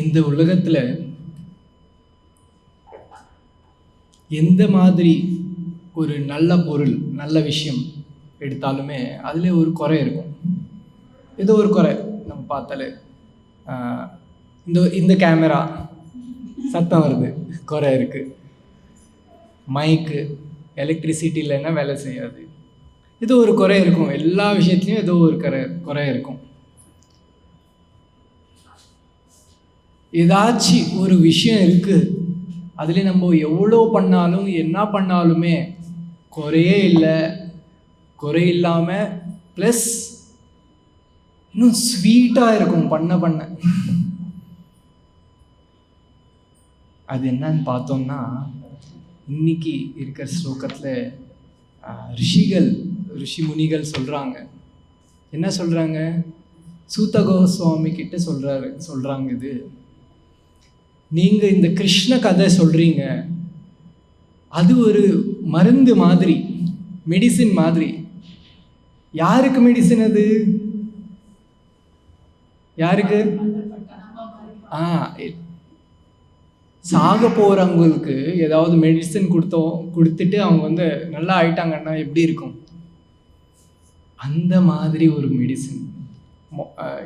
இந்த உலகத்தில் எந்த மாதிரி ஒரு நல்ல பொருள், நல்ல விஷயம் எடுத்தாலுமே அதில் ஒரு குறை இருக்கும். ஏதோ ஒரு குறை நம்ம பார்த்தாலே, இந்த கேமரா சத்தம் வருது, குறை இருக்குது. மைக்கு, எலக்ட்ரிசிட்டி இல்லைன்னா வேலை செய்யாது. ஏதோ ஒரு குறை இருக்கும். எல்லா விஷயத்துலையும் ஏதோ ஒரு குறை இருக்கும். ஏதாச்சும் ஒரு விஷயம் இருக்குது, அதில் நம்ம எவ்வளோ பண்ணாலும் என்ன பண்ணாலுமே குறையே இல்லை. குறை இல்லாமல் ப்ளஸ் இன்னும் ஸ்வீட்டாக இருக்கும் பண்ண. அது என்னன்னு பார்த்தோம்னா, இன்னைக்கு இருக்கிற ஸ்லோகத்தில் ரிஷி முனிகள் சொல்கிறாங்க. என்ன சொல்கிறாங்க? சூத கோஸ்வாமி கிட்ட சொல்கிறாங்க, இது நீங்கள் இந்த கிருஷ்ண கதை சொல்கிறீங்க, அது ஒரு மருந்து மாதிரி, மெடிசின் மாதிரி. யாருக்கு மெடிசின் அது? யாருக்கு? சாக போகிறவங்களுக்கு ஏதாவது மெடிசன் கொடுத்துட்டு அவங்க வந்து நல்லா ஆயிட்டாங்கன்னா எப்படி இருக்கும்? அந்த மாதிரி ஒரு மெடிசின்.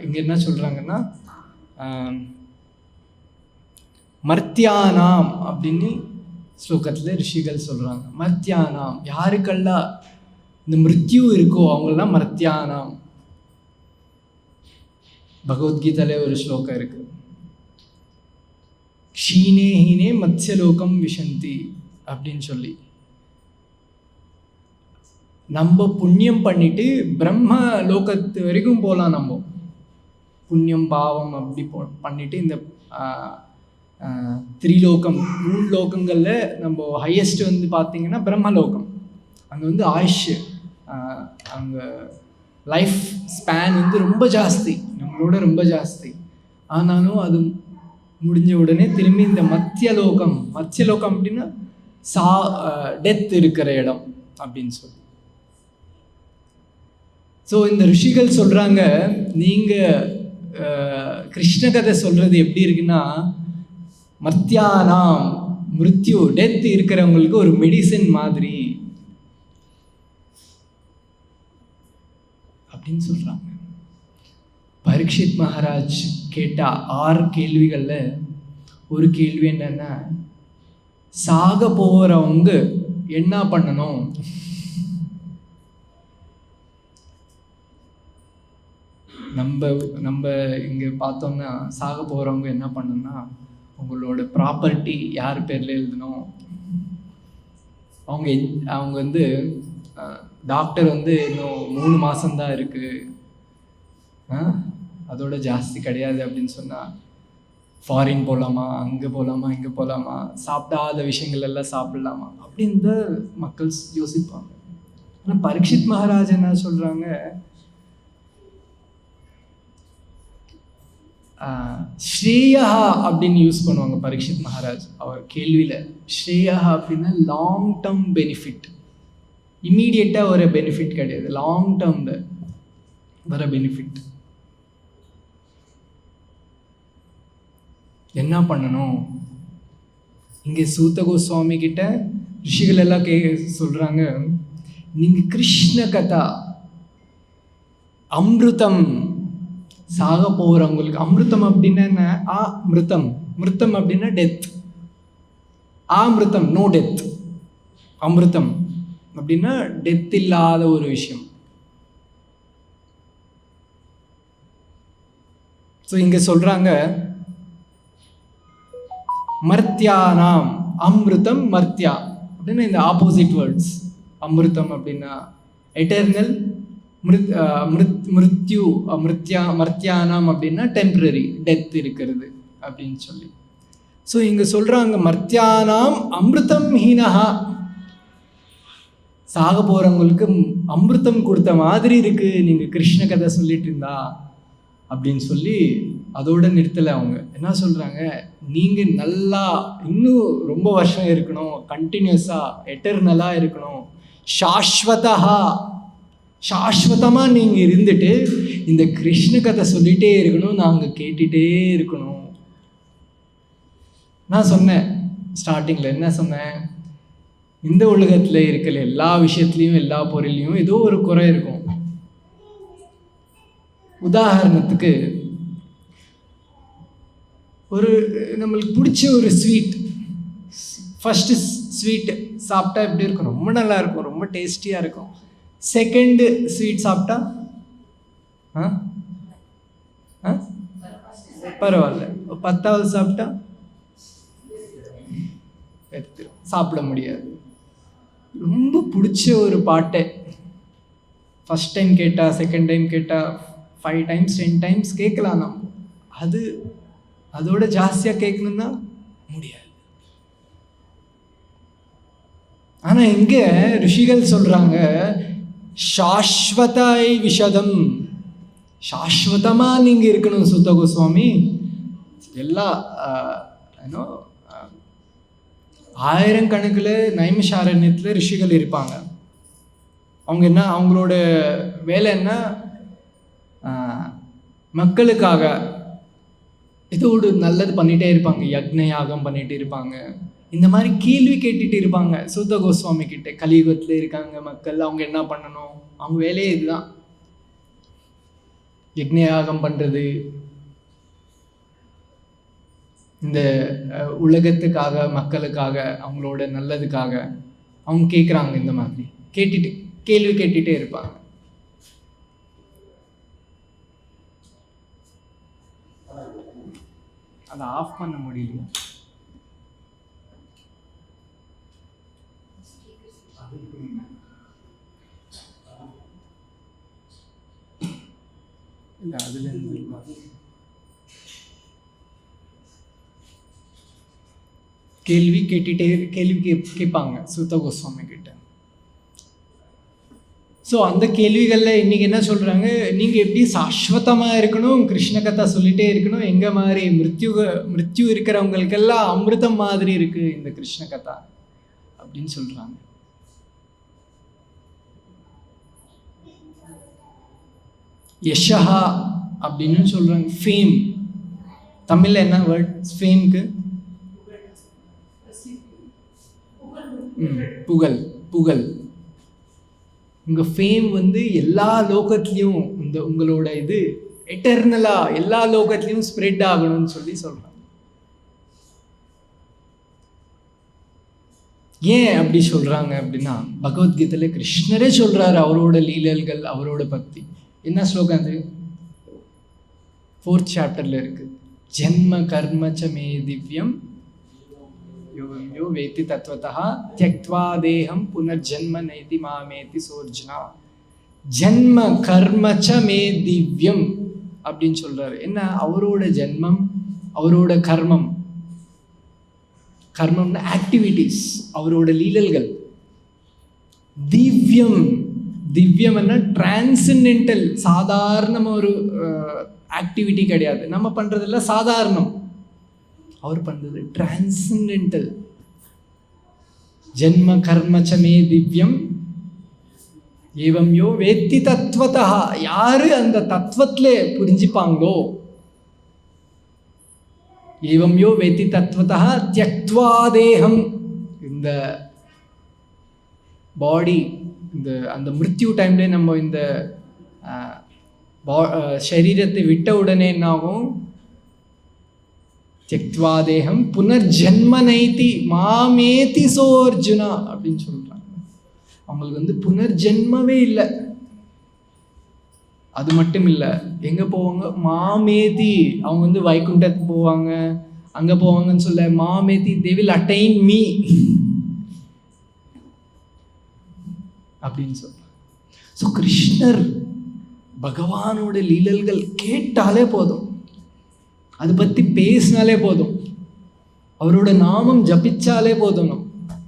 இங்கே என்ன சொல்கிறாங்கன்னா, மர்த்தியானாம் அப்படின்னு ஸ்லோகத்தில் ரிஷிகள் சொல்கிறாங்க. மர்த்தியானாம், யாருக்கெல்லாம் இந்த மிருத்யு இருக்கோ அவங்கெல்லாம் மர்த்தியானாம். பகவத்கீதையில் ஒரு ஸ்லோகம் இருக்குது, க்ஷீணே ஹீனே மத்ஸ்யலோகம் விஷந்தி அப்படின்னு சொல்லி. நம்ம புண்ணியம் பண்ணிட்டு பிரம்ம லோகத்து வரைக்கும் போகலாம். நம்ம புண்ணியம் பாவம் அப்படி பண்ணிட்டு இந்த த்ரீலோகம், 3 லோகங்களில் நம்ம ஹையஸ்ட் வந்து பார்த்திங்கன்னா பிரம்மலோகம். அங்கே வந்து ஆயுஷ், அங்கே லைஃப் ஸ்பேன் வந்து ரொம்ப ஜாஸ்தி, நம்மளோட ரொம்ப ஜாஸ்தி. ஆனாலும் அது முடிஞ்ச உடனே திரும்பி இந்த மத்தியலோகம் அப்படின்னா டெத் இருக்கிற இடம் அப்படின்னு சொல்லி. ஸோ இந்த ரிஷிகள் சொல்கிறாங்க, நீங்கள் கிருஷ்ண கதை சொல்கிறது எப்படி இருக்குன்னா, மர்த்தியானாம், மிருத்யு, டெத் இருக்கிறவங்களுக்கு ஒரு மெடிசன் மாதிரி அப்படின்னு சொல்கிறாங்க. பரீட்சித் மகாராஜ் கேட்ட 6 கேள்விகளில் ஒரு கேள்வி என்னன்னா, சாக போகிறவங்க என்ன பண்ணணும்? நம்ம இங்கே பார்த்தோம்னா சாக போகிறவங்க என்ன பண்ணணும்னா, உங்களோட ப்ராப்பர்ட்டி யார் பேரில் எழுதணும். அவங்க வந்து டாக்டர் வந்து இன்னும் 3 மாதம்தான் இருக்குது, அதோட ஜாஸ்தி கிடையாது அப்படின்னு சொன்னால் ஃபாரின் போகலாமா, அங்கே போகலாமா, இங்கே போகலாமா, சாப்பிடாத விஷயங்கள் எல்லாம் சாப்பிடலாமா அப்படின்னு தான் மக்கள் யோசிப்பாங்க. ஆனால் பரீட்சித் மகாராஜ் என்ன சொல்கிறாங்க, ஸ்ரேயா அப்படின்னு யூஸ் பண்ணுவாங்க பரீட்சித் மகாராஜ் அவர் கேள்வியில். ஸ்ரேயா அப்படின்னா லாங் டேர்ம் பெனிஃபிட், இம்மீடியட்டாக ஒரு பெனிஃபிட் கிடையாது, லாங் டேர்மில் வர பெனிஃபிட். என்ன பண்ணணும்? இங்கே சூத கோஸ்வாமி கிட்ட ரிஷிகள் எல்லாம் சொல்கிறாங்க, நீங்கள் கிருஷ்ண கதா, அமிர்தம், சாக போகிறவங்களுக்கு அமிர்தம் அப்படின்னா என்ன? மிருத்தம் அப்படின்னா டெத். மிருத்தம் no death. அமிர்தம் அப்படின்னா டெத் இல்லாத ஒரு விஷயம். ஸோ இங்கே சொல்கிறாங்க, மர்த்தியானாம், அமிர்தம், மர்த்தியா அப்படின்னா இந்த ஆப்போசிட் வேர்ட்ஸ். அமிர்தம் அப்படின்னா எட்டர்னல், மிருத்யு, மர்த்தியானாம் அப்படின்னா டெம்பரரி, டெத் இருக்கிறது அப்படின்னு சொல்லி. ஸோ இங்கே சொல்கிறாங்க, மர்த்தியானாம் அமிர்தம் ஹீனஹா, சாக போகிறவங்களுக்கு அமிர்தம் கொடுத்த மாதிரி இருக்குது நீங்கள் கிருஷ்ண கதை சொல்லிட்டு இருந்தா அப்படின்னு சொல்லி அதோடு நிறுத்தலை. அவங்க என்ன சொல்கிறாங்க, நீங்கள் நல்லா இன்னும் ரொம்ப வருஷம் இருக்கணும், கண்டினியூஸாக எட்டர்னலாக இருக்கணும், சாஸ்வதமாக நீங்கள் இருந்துட்டு இந்த கிருஷ்ண கதை சொல்லிகிட்டே இருக்கணும், நாங்கள் கேட்டுகிட்டே இருக்கணும் நான் சொன்னேன் ஸ்டார்டிங்கில், என்ன சொன்னேன், இந்த உலகத்தில் இருக்கிற எல்லா விஷயத்துலையும் எல்லா பொருளையும் ஏதோ ஒரு குறை இருக்கும். உதாரணத்துக்கு ஒரு நம்மளுக்கு பிடிச்ச ஒரு ஸ்வீட், ஃபஸ்ட்டு ஸ்வீட்டு சாப்பிட்டா எப்படி இருக்கும், ரொம்ப நல்லா இருக்கும், ரொம்ப டேஸ்டியாக இருக்கும். செகண்டு ஸ்வீட் சாப்பிட்டா பரவாயில்ல. 10வது சாப்பிட்டா எடுத்துரும், சாப்பிட முடியாது. ரொம்ப பிடிச்ச ஒரு பாட்டை ஃபஸ்ட் டைம் கேட்டால், செகண்ட் டைம் கேட்டால், 5 டைம்ஸ் 10 டைம்ஸ் கேட்கலாம். நம்ம அதோட ஜாஸ்தியாக கேட்கணும்னா முடியாது. ஆனால் இங்கே ரிஷிகள் சொல்கிறாங்க, சாஸ்வதாய் விஷதம், சாஸ்வதமாக நீங்கள் இருக்கணும் சுத்த கோஸ்வாமி. எல்லா ஏன்னோ ஆயிரக்கணக்கில் நைமிஷாரண்யத்தில் ரிஷிகள் இருப்பாங்க. அவங்க என்ன, அவங்களோட வேலை என்ன, மக்களுக்காக ஏதோ ஒரு நல்லது பண்ணிகிட்டே இருப்பாங்க, யக்ஞ யாகம் பண்ணிகிட்டு இருப்பாங்க, இந்த மாதிரி கேள்வி கேட்டுட்டு இருப்பாங்க சுத்த கோஸ்வாமி கிட்ட. கலியுகத்தில் இருக்காங்க மக்கள், அவங்க என்ன பண்ணணும், அவங்க வேலையே இதுதான், யக்ஞ யாகம் பண்ணுறது, இந்த உலகத்துக்காக, மக்களுக்காக, அவங்களோட நல்லதுக்காக அவங்க கேட்குறாங்க. இந்த மாதிரி கேட்டுட்டு கேள்வி கேட்டுகிட்டே இருப்பாங்க. அதை ஆஃப் பண்ண முடியலையா? இல்லை, அதுல கேள்வி கேட்பாங்க சுத்த கோஸ்வாமி கிட்ட. ஸோ அந்த கேள்விகளில் இன்றைக்கி என்ன சொல்கிறாங்க, நீங்கள் எப்படி சாஸ்வதமாக இருக்கணும், கிருஷ்ண கதை சொல்லிகிட்டே இருக்கணும், எங்கள் மாதிரி மிருத்யு இருக்கிறவங்களுக்கெல்லாம் அமிர்தம் மாதிரி இருக்குது இந்த கிருஷ்ண கதா அப்படின்னு சொல்கிறாங்க. யஷஹா அப்படின்னு சொல்கிறாங்க. ஃபேம், தமிழில் என்ன வேர்ட் ஃபேம்க்கு? புகழ். புகழ். உங்கள் ஃபேம் வந்து எல்லா லோகத்துலேயும், இந்த உங்களோட இது எட்டர்னலாக எல்லா லோகத்துலேயும் ஸ்ப்ரெட் ஆகணும்னு சொல்கிறாங்க. ஏன் அப்படி சொல்கிறாங்க அப்படின்னா, பகவத்கீதையில் கிருஷ்ணரே சொல்கிறாரு அவரோட லீலல்கள், அவரோட பக்தி. என்ன ஸ்லோகம் அது? 4th சாப்டரில் இருக்குது. ஜென்ம கர்மச்ச மே திவ்யம் யோ வேத்தி தத்வதா த்யக்த்வா தேகம் புனர்ஜன்ம நைதி மாமேதி சோர்ஜுனா. ஜென்ம கர்மச்ச மே திவ்யம் அப்படின்னு சொல்கிறாரு. என்ன, அவரோட ஜென்மம், அவரோட கர்மம், கர்மம்னா ஆக்டிவிட்டீஸ், அவரோட லீலல்கள். திவ்யம், திவ்யம் என்ன, டிரான்சென்டென்டல், சாதாரண ஒரு ஆக்டிவிட்டி கிடையாது. நம்ம பண்ணுறதெல்லாம் சாதாரணம், அவர் பண்ணுறது டிரான்சென்டென்டல். ஜென்ம கர்மச்சமே திவ்யம் ஏவம் யோ வேத்தி தத்வதா, யாரு அந்த தத்துவத்திலே புரிஞ்சுப்பாங்களோ, ஏவம் யோ வேத்தி தத்வதா த்யக்த்வா தேகம், இந்த பாடி, இந்த அந்த மிருத்யு டைம்ல நம்ம இந்த சரீரத்தை விட்ட உடனே என்ன ஆகும், த்யக்த்வா தேகம் புனர்ஜன்ம நைதி மாமேதி சோர்ஜுனா அப்படின்னு சொல்றாங்க. அவங்களுக்கு வந்து புனர்ஜென்மவே இல்லை. அது மட்டும் இல்லை, எங்க போவாங்க, மாமேதி, அவங்க வந்து வைகுண்டத்துக்கு போவாங்க, அங்க போவாங்கன்னு சொல்ல, மாமேதி they will attain me அப்படின்னு சொல்றாங்க. ஸோ கிருஷ்ணர் பகவானோட லீலல்கள் கேட்டாலே போதும், அதை பற்றி பேசினாலே போதும், அவரோட நாமம் ஜபிச்சாலே போதும்,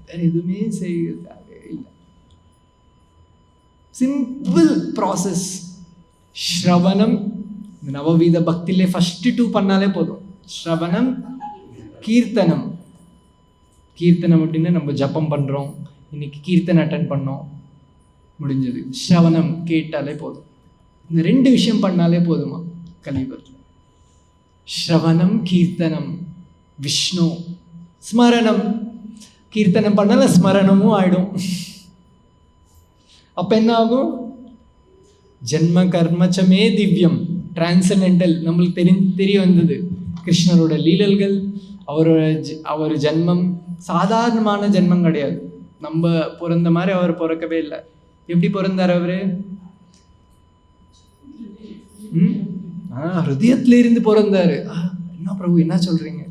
வேற எதுவுமே செய்ய இல்லை. Simple process. ஸ்ரவணம், இந்த நவவீத பக்தியிலே ஃபஸ்ட்டு 2 பண்ணாலே போதும். ஸ்ரவணம், கீர்த்தனம். கீர்த்தனம் அப்படின்னு நம்ம ஜபம் பண்ணுறோம், இன்னைக்கு கீர்த்தனை அட்டன் பண்ணோம், முடிஞ்சது. ஸ்ரவணம் கேட்டாலே போதும். இந்த 2 விஷயம் பண்ணாலே போதுமா கலியுகத்தில். ஸ்ரவணம், கீர்த்தனம், விஷ்ணு ஸ்மரணம், கீர்த்தனம் பண்ணல ஸ்மரணமும் ஆயிடும். அப்போ என்ன ஆகும்? ஜென்ம கர்மச்சமே திவ்யம், டிரான்சென்டென்டல். நம்மளுக்கு தெரிய வந்தது கிருஷ்ணரோட லீலல்கள். அவர் ஜென்மம் சாதாரணமான ஜென்மம் கிடையாது. நம்ம பிறந்த மாதிரி அவர் பிறக்கவே இல்லை. எப்படி பிறந்தார் அவரு? ஹிருதயத்துல இருந்து பிறந்தாரு. என்ன பிரபு என்ன சொல்றீங்க?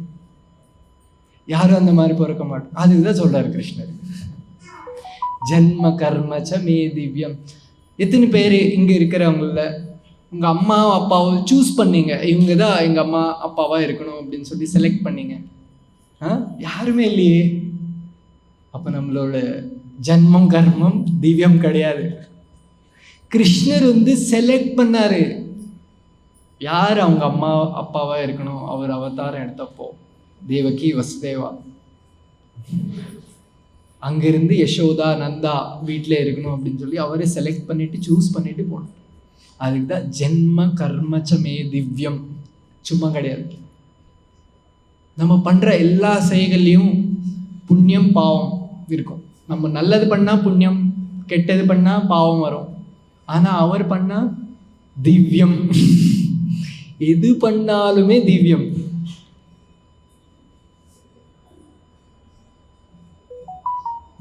யாரும் அந்த மாதிரி பிறக்க மாட்டோம். அதுதான் சொல்றாரு கிருஷ்ணர். ஜென்ம கர்மச்ச மே திவ்யம். எத்தனை பேர் இங்க இருக்கிறவங்கள உங்க அம்மா அப்பாவை சூஸ் பண்ணீங்க, இவங்க தான் எங்க அம்மா அப்பாவா இருக்கணும் அப்படின்னு சொல்லி செலக்ட் பண்ணீங்க? யாருமே இல்லையே. அப்ப நம்மளோட ஜென்மம் கர்மம் திவ்யம் கிடையாது. கிருஷ்ணர் செலக்ட் பண்ணாரு யார் அவங்க அம்மா அப்பாவா இருக்கணும். அவர் அவதாரம் எடுத்தப்போ தேவகி வசுதேவா, அங்கிருந்து யசோதா நந்தா வீட்டில் இருக்கணும் அப்படின்னு சொல்லி அவரே செலக்ட் பண்ணிட்டு சூஸ் பண்ணிட்டு போனார். அதுக்கு தான் ஜென்ம கர்மச்சமே திவ்யம், சும்மா கிடையாது. நம்ம பண்ற எல்லா செயல்கள்லையும் புண்ணியம் பாவம் இருக்கும். நம்ம நல்லது பண்ணா புண்ணியம், கெட்டது பண்ணா பாவம் வரும். ஆனா அவர் பண்ணா திவ்யம். எது பண்ணாலுமே திவ்யம்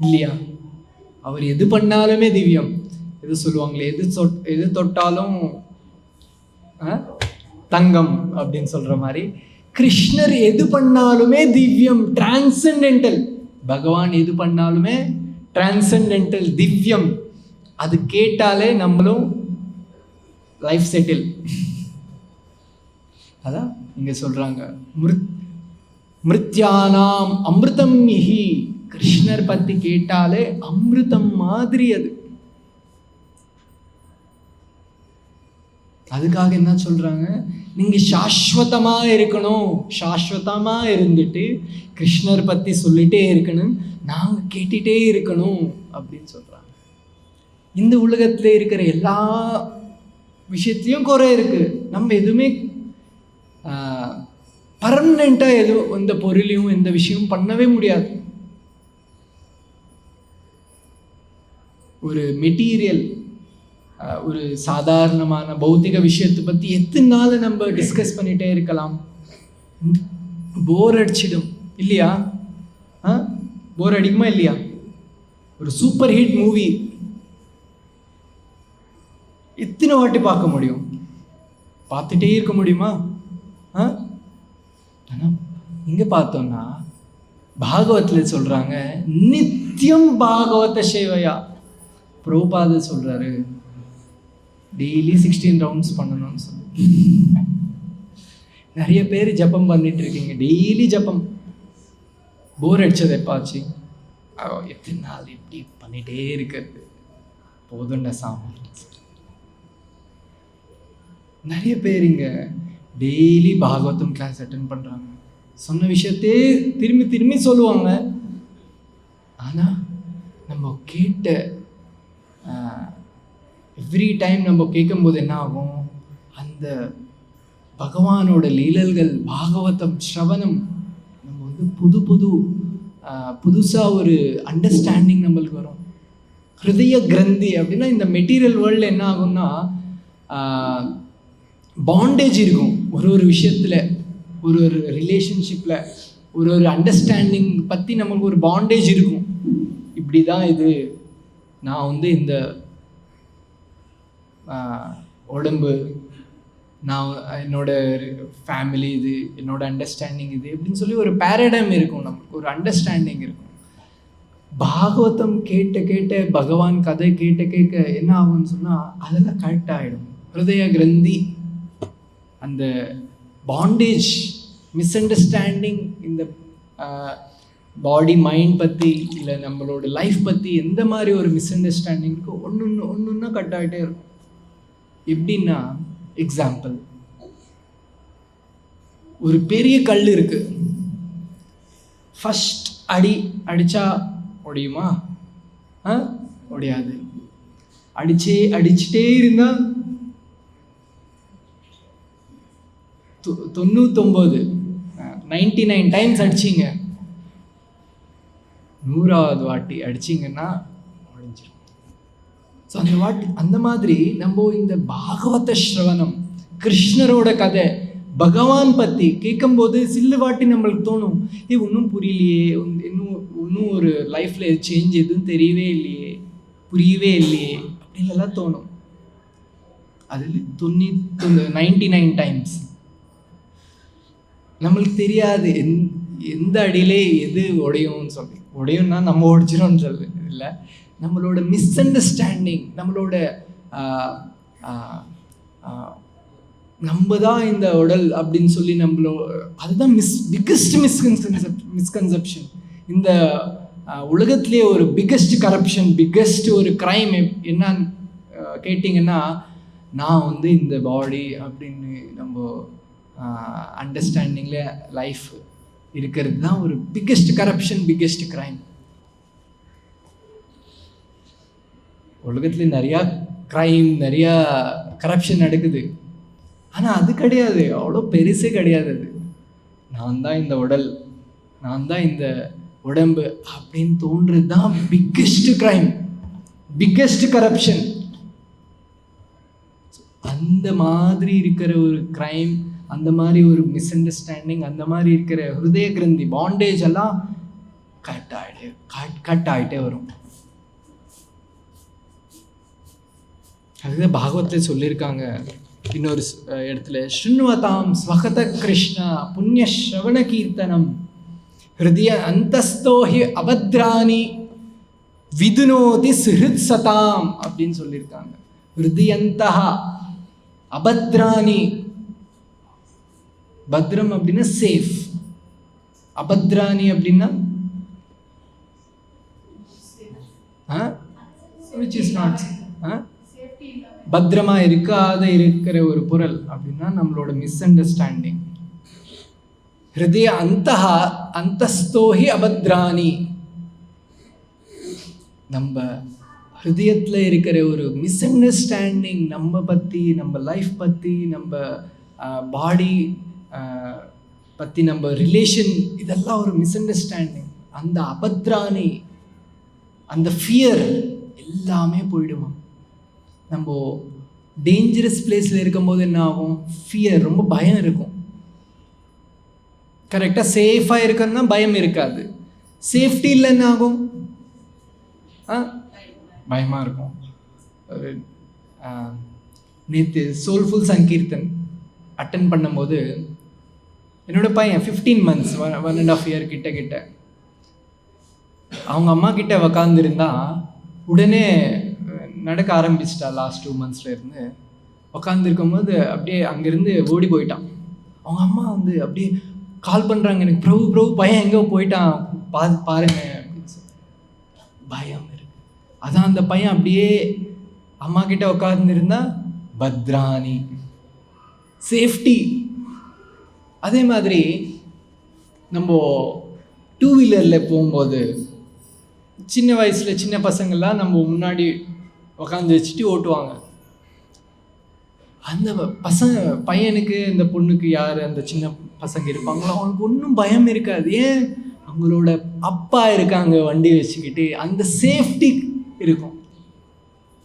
இல்லையா? அவர் எது பண்ணாலுமே திவ்யம். எது சொல்லுவாங்களே, எது தொட்டாலும் தங்கம் அப்படின்னு சொல்ற மாதிரி கிருஷ்ணர் எது பண்ணாலுமே திவ்யம், டிரான்சென்டென்டல். பகவான் எது பண்ணாலுமே டிரான்சென்டென்டல், திவ்யம். அது கேட்டாலே நம்மளும் லைஃப் செட்டில். அதான் இங்க சொல்றாங்க, மிருத்யானாம் அமிர்தம் இஹி. கிருஷ்ணர் பத்தி கேட்டாலே அமிர்தம் மாதிரி. அதுக்காக என்ன சொல்றாங்க, நீங்க சாஸ்வதமா இருக்கணும், சாஸ்வதமா இருந்துட்டு கிருஷ்ணர் பத்தி சொல்லிட்டே இருக்கணும், நாங்க கேட்டுட்டே இருக்கணும் அப்படின்னு சொல்றாங்க. இந்த உலகத்துல இருக்கிற எல்லா விஷயத்திலையும் குறை இருக்கு. நம்ம எதுவுமே பர்மனெண்டா எதுவும் எந்த பொருளையும் எந்த விஷயமும் பண்ணவே முடியாது. ஒரு மெட்டீரியல், ஒரு சாதாரணமான பௌத்திக விஷயத்தை பற்றி எத்தனை நாள் நம்ம டிஸ்கஸ் பண்ணிட்டே இருக்கலாம்? போர் அடிச்சிடும் இல்லையா? போர் அடிக்குமா இல்லையா? ஒரு சூப்பர் ஹிட் மூவி எத்தனை வாட்டி பார்க்க முடியும்? பார்த்துட்டே இருக்க முடியுமா? இங்க பார்த்தோம்னா பாகவத்தில் சொல்றாங்க, நித்தியம் பாகவத சேவையா. பிரபுபாத சொல்றாரு, டெய்லி 16 ரவுண்ட்ஸ் பண்ணணும்னு சொல்லி. நிறைய பேர் ஜபம் பண்ணிட்டு இருக்கீங்க, டெய்லி ஜபம். போர் அடிச்சது எப்பாச்சு? எத்தனை நாள் எப்படி பண்ணிட்டே இருக்கிறது? போதுண்ட சாமி. நிறைய பேர் இங்க டெய்லி பாகவதம் கிளாஸ் அட்டென்ட் பண்றாங்க, சொன்ன விஷயத்தையே திரும்பி திரும்பி சொல்லுவாங்க. ஆனா நம்ம கேட்ட எவ்ரி டைம் நம்ம கேட்கும்போது என்ன ஆகும், அந்த பகவானோட லீலல்கள் பாகவதம் ஸ்ரவணம் நம்ம புது புதுசாக ஒரு அண்டர்ஸ்டாண்டிங் நம்மளுக்கு வரும். ஹிருதய கிரந்தி அப்படின்னா இந்த மெட்டீரியல் வேர்ல்டில் என்ன ஆகும்னா பாண்டேஜ் இருக்கும். ஒரு விஷயத்தில், ஒரு ரிலேஷன்ஷிப்பில், ஒரு அண்டர்ஸ்டாண்டிங் பற்றி நம்மளுக்கு ஒரு பாண்டேஜ் இருக்கும். இப்படி தான் இது, நான் இந்த உடம்பு, நான் என்னோட ஃபேமிலி இது, என்னோட அண்டர்ஸ்டாண்டிங் இது அப்படின்னு சொல்லி ஒரு பேரடைம் இருக்கும், நமக்கு ஒரு அண்டர்ஸ்டாண்டிங் இருக்கும். பாகவதம் கேட்ட பகவான் கதை கேட்க என்ன ஆகும்னு சொன்னால் அதெல்லாம் கரெக்ட் ஆகிடும். ஹிருதய கிரந்தி, அந்த பாண்டேஜ், மிஸ் அண்டர்ஸ்டாண்டிங், இந்த பாடி மைண்ட் பற்றி இல்லை நம்மளோட லைஃப் பற்றி எந்த மாதிரி ஒரு மிஸ் அண்டர்ஸ்டாண்டிங்க்கு ஒன்று கட் ஆகிட்டே இருக்கும். எப்படின்னா, எக்ஸாம்பிள், ஒரு பெரிய கல் இருக்கு, ஃபர்ஸ்ட் அடிச்சா உடையுமா? உடையாது. அடிச்சுட்டே இருந்தா 99 டைம்ஸ் அடிச்சிங்க, 100வது வாட்டி அடிச்சிங்கன்னா முடிஞ்சிடும். ஸோ அந்த மாதிரி நம்ம இந்த பாகவத ஸ்ரவணம், கிருஷ்ணரோட கதை, பகவான் பற்றி கேட்கும்போது சில்லு வாட்டி நம்மளுக்கு தோணும், ஒன்றும் புரியலையே, இன்னும் ஒரு லைஃப்பில் சேஞ்ச் எதுவும் தெரியவே இல்லையே, புரியவே இல்லையே அப்படின்லாம் தோணும். அதில் 99 டைம்ஸ் நம்மளுக்கு தெரியாது எந்த அடியிலே எது உடையும்னு சொல்லி. உடையும்னா நம்ம உடைச்சிரோம்னு சொல்லி இல்லை, நம்மளோட மிஸ் அண்டர்ஸ்டாண்டிங், நம்மளோட நம்ம தான் இந்த உடல் அப்படின்னு சொல்லி அதுதான் பிக்கஸ்ட் மிஸ்கன்செப்ஷன். இந்த உலகத்திலே ஒரு பிக்கஸ்ட் கரப்ஷன், பிக்கஸ்ட் ஒரு க்ரைம் என்னன்னு கேட்டிங்கன்னா, நான் இந்த பாடி அப்படின்னு நம்ம அண்டர்ஸ்டாண்டிங்கில் லைஃப் இருக்கிறது தான் ஒரு பிக்கஸ்ட் கரப்ஷன், பிக்கஸ்ட் க்ரைம். உலகத்தில் நிறையா க்ரைம், நிறையா கரப்ஷன் நடக்குது. ஆனால் அது கிடையாது, அவ்வளோ பெருசே கிடையாது. அது நான் தான் இந்த உடல், நான் தான் இந்த உடம்பு அப்படின்னு தோன்றது தான் பிக்கஸ்ட் க்ரைம், பிக்கஸ்ட் கரப்ஷன். அந்த மாதிரி இருக்கிற ஒரு க்ரைம், அந்த மாதிரி ஒரு மிஸ் அண்டர்ஸ்டாண்டிங், அந்த மாதிரி இருக்கிற ஹிருதய கிரந்தி பாண்டேஜ் எல்லாம் கட் ஆகிட்டே வரும். அதுதான் பாகவத்தில் சொல்லியிருக்காங்க இன்னொரு இடத்துல, ஸ்ருண்வதாம் ஸ்வகத கிருஷ்ண புண்ணிய ஸ்ரவண கீர்த்தனம் ஹிருதய அந்தஸ்தோஹி அபத்ராணி விதுனோதி சுஹிருத் சதாம் அப்படின்னு சொல்லியிருக்காங்க. ஹிருதயந்தா அபத்ராணி, பத்ரம் அப்படின்னா சேஃப், அபத்ராணி அப்படின்னா which is not பத்திரமா இருக்கிற ஒரு பொருள் அப்படின்னா நம்மளோட மிஸ் அண்டர்ஸ்டாண்டிங். ஹிருதய அந்தஸ்தோஹி அபத்ராணி, நம்ம ஹிருதயத்தில் இருக்கிற ஒரு மிஸ் அண்டர்ஸ்டாண்டிங், நம்ம பற்றி, நம்ம லைஃப் பற்றி, நம்ம பாடி பற்றி, நம்ம ரிலேஷன், இதெல்லாம் ஒரு மிஸ் அண்டர்ஸ்டாண்டிங். அந்த அபத்ராணி, அந்த ஃபியர் எல்லாமே போயிடுமா. நம்ம டேஞ்சரஸ் பிளேஸில் இருக்கும்போது என்ன ஆகும், ஃபியர், ரொம்ப பயம் இருக்கும். கரெக்டாக சேஃபாக இருக்கணும்னா பயம் இருக்காது. சேஃப்டி இல்லை என்ன ஆகும், பயமாக இருக்கும். ஒரு நேற்று சோல்ஃபுல் சங்கீர்த்தன் அட்டன் பண்ணும்போது என்னோட பையன் 15 months 1.5 year கிட்ட அவங்க அம்மா கிட்ட உக்காந்துருந்தா உடனே நடக்க ஆரம்பிச்சிட்டா. லாஸ்ட் 2 monthsல இருந்து உக்காந்துருக்கும் போது அப்படியே அங்கேருந்து ஓடி போயிட்டான். அவங்க அம்மா அப்படியே கால் பண்ணுறாங்க எனக்கு, பிரபு பையன் எங்கே போயிட்டான் பாருங்க அப்படின்னு சொல்லி. பயம் இருக்கு. அதான் அந்த பையன் அப்படியே அம்மா கிட்ட உட்காந்துருந்தா பத்ராணி, சேஃப்டி. அதே மாதிரி நம்ம 2-wheeler போகும்போது சின்ன வயசில் சின்ன பசங்கள்லாம் நம்ம முன்னாடி உக்காந்து வச்சுட்டு ஓட்டுவாங்க. அந்த பையனுக்கு இந்த பொண்ணுக்கு யார் அந்த சின்ன பசங்க இருப்பாங்களோ அவனுக்கு ஒன்றும் பயம் இருக்காது. ஏன், அவங்களோட அப்பா இருக்காங்க வண்டி வச்சுக்கிட்டு. அந்த சேஃப்டி இருக்கும்,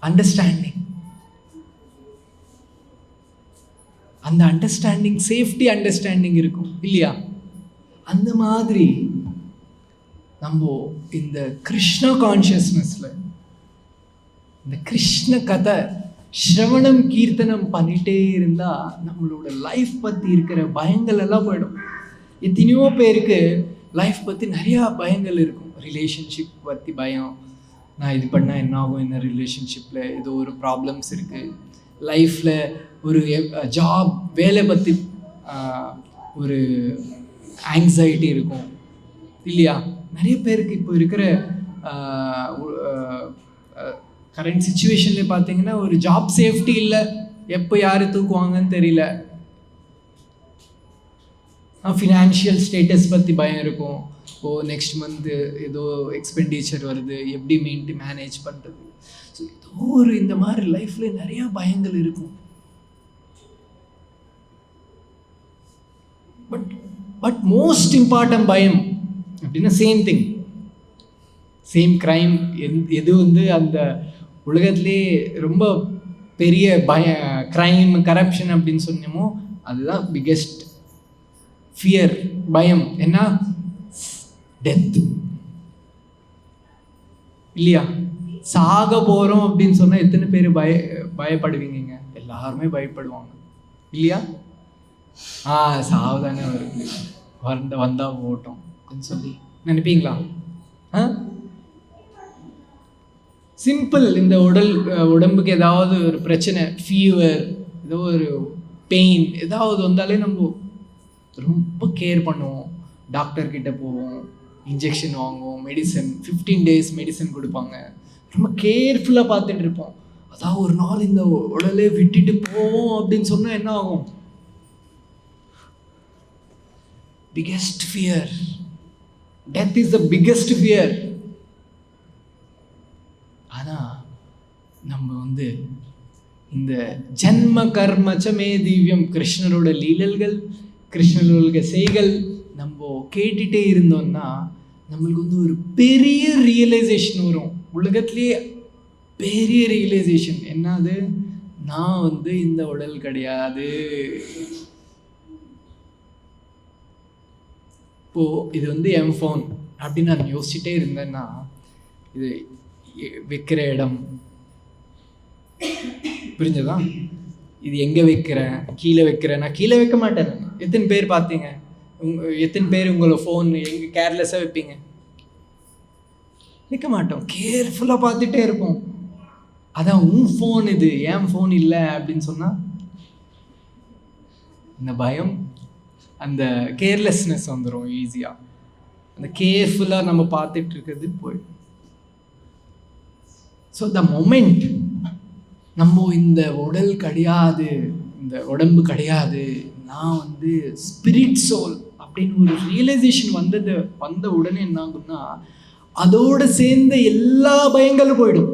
அண்டர்ஸ்டாண்டிங். அந்த அண்டர்ஸ்டாண்டிங், சேஃப்டி அண்டர்ஸ்டாண்டிங் இருக்கும் இல்லையா? அந்த மாதிரி நம்ம இந்த கிருஷ்ண கான்ஷியஸ்னஸ்ல இந்த கிருஷ்ண கதை ஸ்ரவணம் கீர்த்தனம் பண்ணிட்டே இருந்தா நம்மளோட லைஃப் பத்தி இருக்கிற பயங்கள் எல்லாம் போயிடும். எத்தனையோ பேருக்கு லைஃப் பத்தி நிறையா பயங்கள் இருக்கும். ரிலேஷன்ஷிப் பற்றி பயம், நான் இது பண்ணால் என்ன ஆகும், இந்த ரிலேஷன்ஷிப்பில் ஏதோ ஒரு ப்ராப்ளம்ஸ் இருக்குது. லைஃப்பில் ஒரு ஜாப், வேலை பற்றி ஒரு ஆங்ஸைட்டி இருக்கும் இல்லையா? நிறைய பேருக்கு இப்போ இருக்கிற கரண்ட் சுச்சுவேஷன்ல பார்த்தீங்கன்னா ஒரு ஜாப் சேஃப்டி இல்லை, எப்போ யார் தூக்குவாங்கன்னு தெரியல. ஃபினான்ஷியல் ஸ்டேட்டஸ் பற்றி பயம் இருக்கும். நெக்ஸ்ட் மந்த்து ஏதோ எக்ஸ்பெண்டிச்சர் வருது, எப்படி மேனேஜ் பண்ணுறது. ஸோ ஏதோ ஒரு இந்த மாதிரி லைஃப்பில் நிறையா பயங்கள் இருக்கும். பட் மோஸ்ட் இம்பார்ட்டன்ட் பயம் அப்படின்னா சேம் திங், சேம் க்ரைம் எது வந்து அந்த உலகத்திலே ரொம்ப பெரிய க்ரைம் கரப்ஷன் அப்படின்னு சொன்னோமோ அதுதான் பிக்கெஸ்ட் ஃபியர், பயம். என்ன? டெத். இல்லையா? சாக போகிறோம் அப்படின்னு சொன்னால் எத்தனை பேர் பயப்படுவீங்க? எல்லாருமே பயப்படுவாங்க இல்லையா? சாவதானே வருது, வந்தா போட்டோம் அப்படின்னு சொல்லி நினைப்பீங்களா? சிம்பிள். இந்த உடம்புக்கு ஏதாவது ஒரு பிரச்சனை, ஃபீவர், ஏதோ ஒரு பெயின் ஏதாவது வந்தாலே நம்ம ரொம்ப கேர் பண்ணுவோம். டாக்டர்கிட்ட போவோம், இன்ஜெக்ஷன் வாங்குவோம், மெடிசன் 15 days மெடிசன் கொடுப்பாங்க. ரொம்ப கேர்ஃபுல்லாக பார்த்துட்டு இருப்போம். அதான் ஒரு நாள் இந்த உடலே விட்டுட்டு போவோம் அப்படின்னு சொன்னால் என்ன ஆகும்? Biggest fear. Death is the biggest fear. ஆனால் நம்ம வந்து இந்த ஜன்ம கர்மச்சமே திவ்யம், கிருஷ்ணரோட லீலல்கள், கிருஷ்ணரோட செய்கள் நம்ம கேட்டுகிட்டே இருந்தோம்னா நம்மளுக்கு வந்து ஒரு பெரிய ரியலைசேஷன் வரும். உலகத்திலேயே பெரிய ரியலைசேஷன் என்னது? நான் வந்து இந்த உடல் கிடையாது. இப்போது இது வந்து என் ஃபோன் அப்படின்னு நான் யோசிச்சுட்டே இருந்தேன்னா, இது வைக்கிற இடம் புரிஞ்சதா? இது எங்கே வைக்கிறேன், கீழே வைக்கிறேன். நான் கீழே வைக்க மாட்டேன். எத்தனை பேர் பார்த்தீங்க? எத்தனை பேர் உங்களை ஃபோன் எங்கே கேர்லெஸ்ஸாக வைப்பீங்க? வைக்க மாட்டோம், கேர்ஃபுல்லாக பார்த்துட்டே இருப்போம். அதான் உன் ஃபோன் இது, ஏன் ஃபோன் இல்லை அப்படின்னு சொன்னால் இந்த பயம், அந்த கேர்லெஸ்னஸ் வந்துடும் ஈஸியாக. அந்த கேர்ஃபுல்லாக நம்ம பார்த்துட்டு இருக்கிறது போயிடும். ஸோ த மொமெண்ட் நம்ம இந்த உடல் கிடையாது, இந்த உடம்பு கிடையாது, நான் வந்து ஸ்பிரிட் சோல் அப்படின்னு ஒரு ரியலைசேஷன் வந்த உடனே என்ன ஆகும்னா அதோடு சேர்ந்த எல்லா பயங்களும் போயிடும்.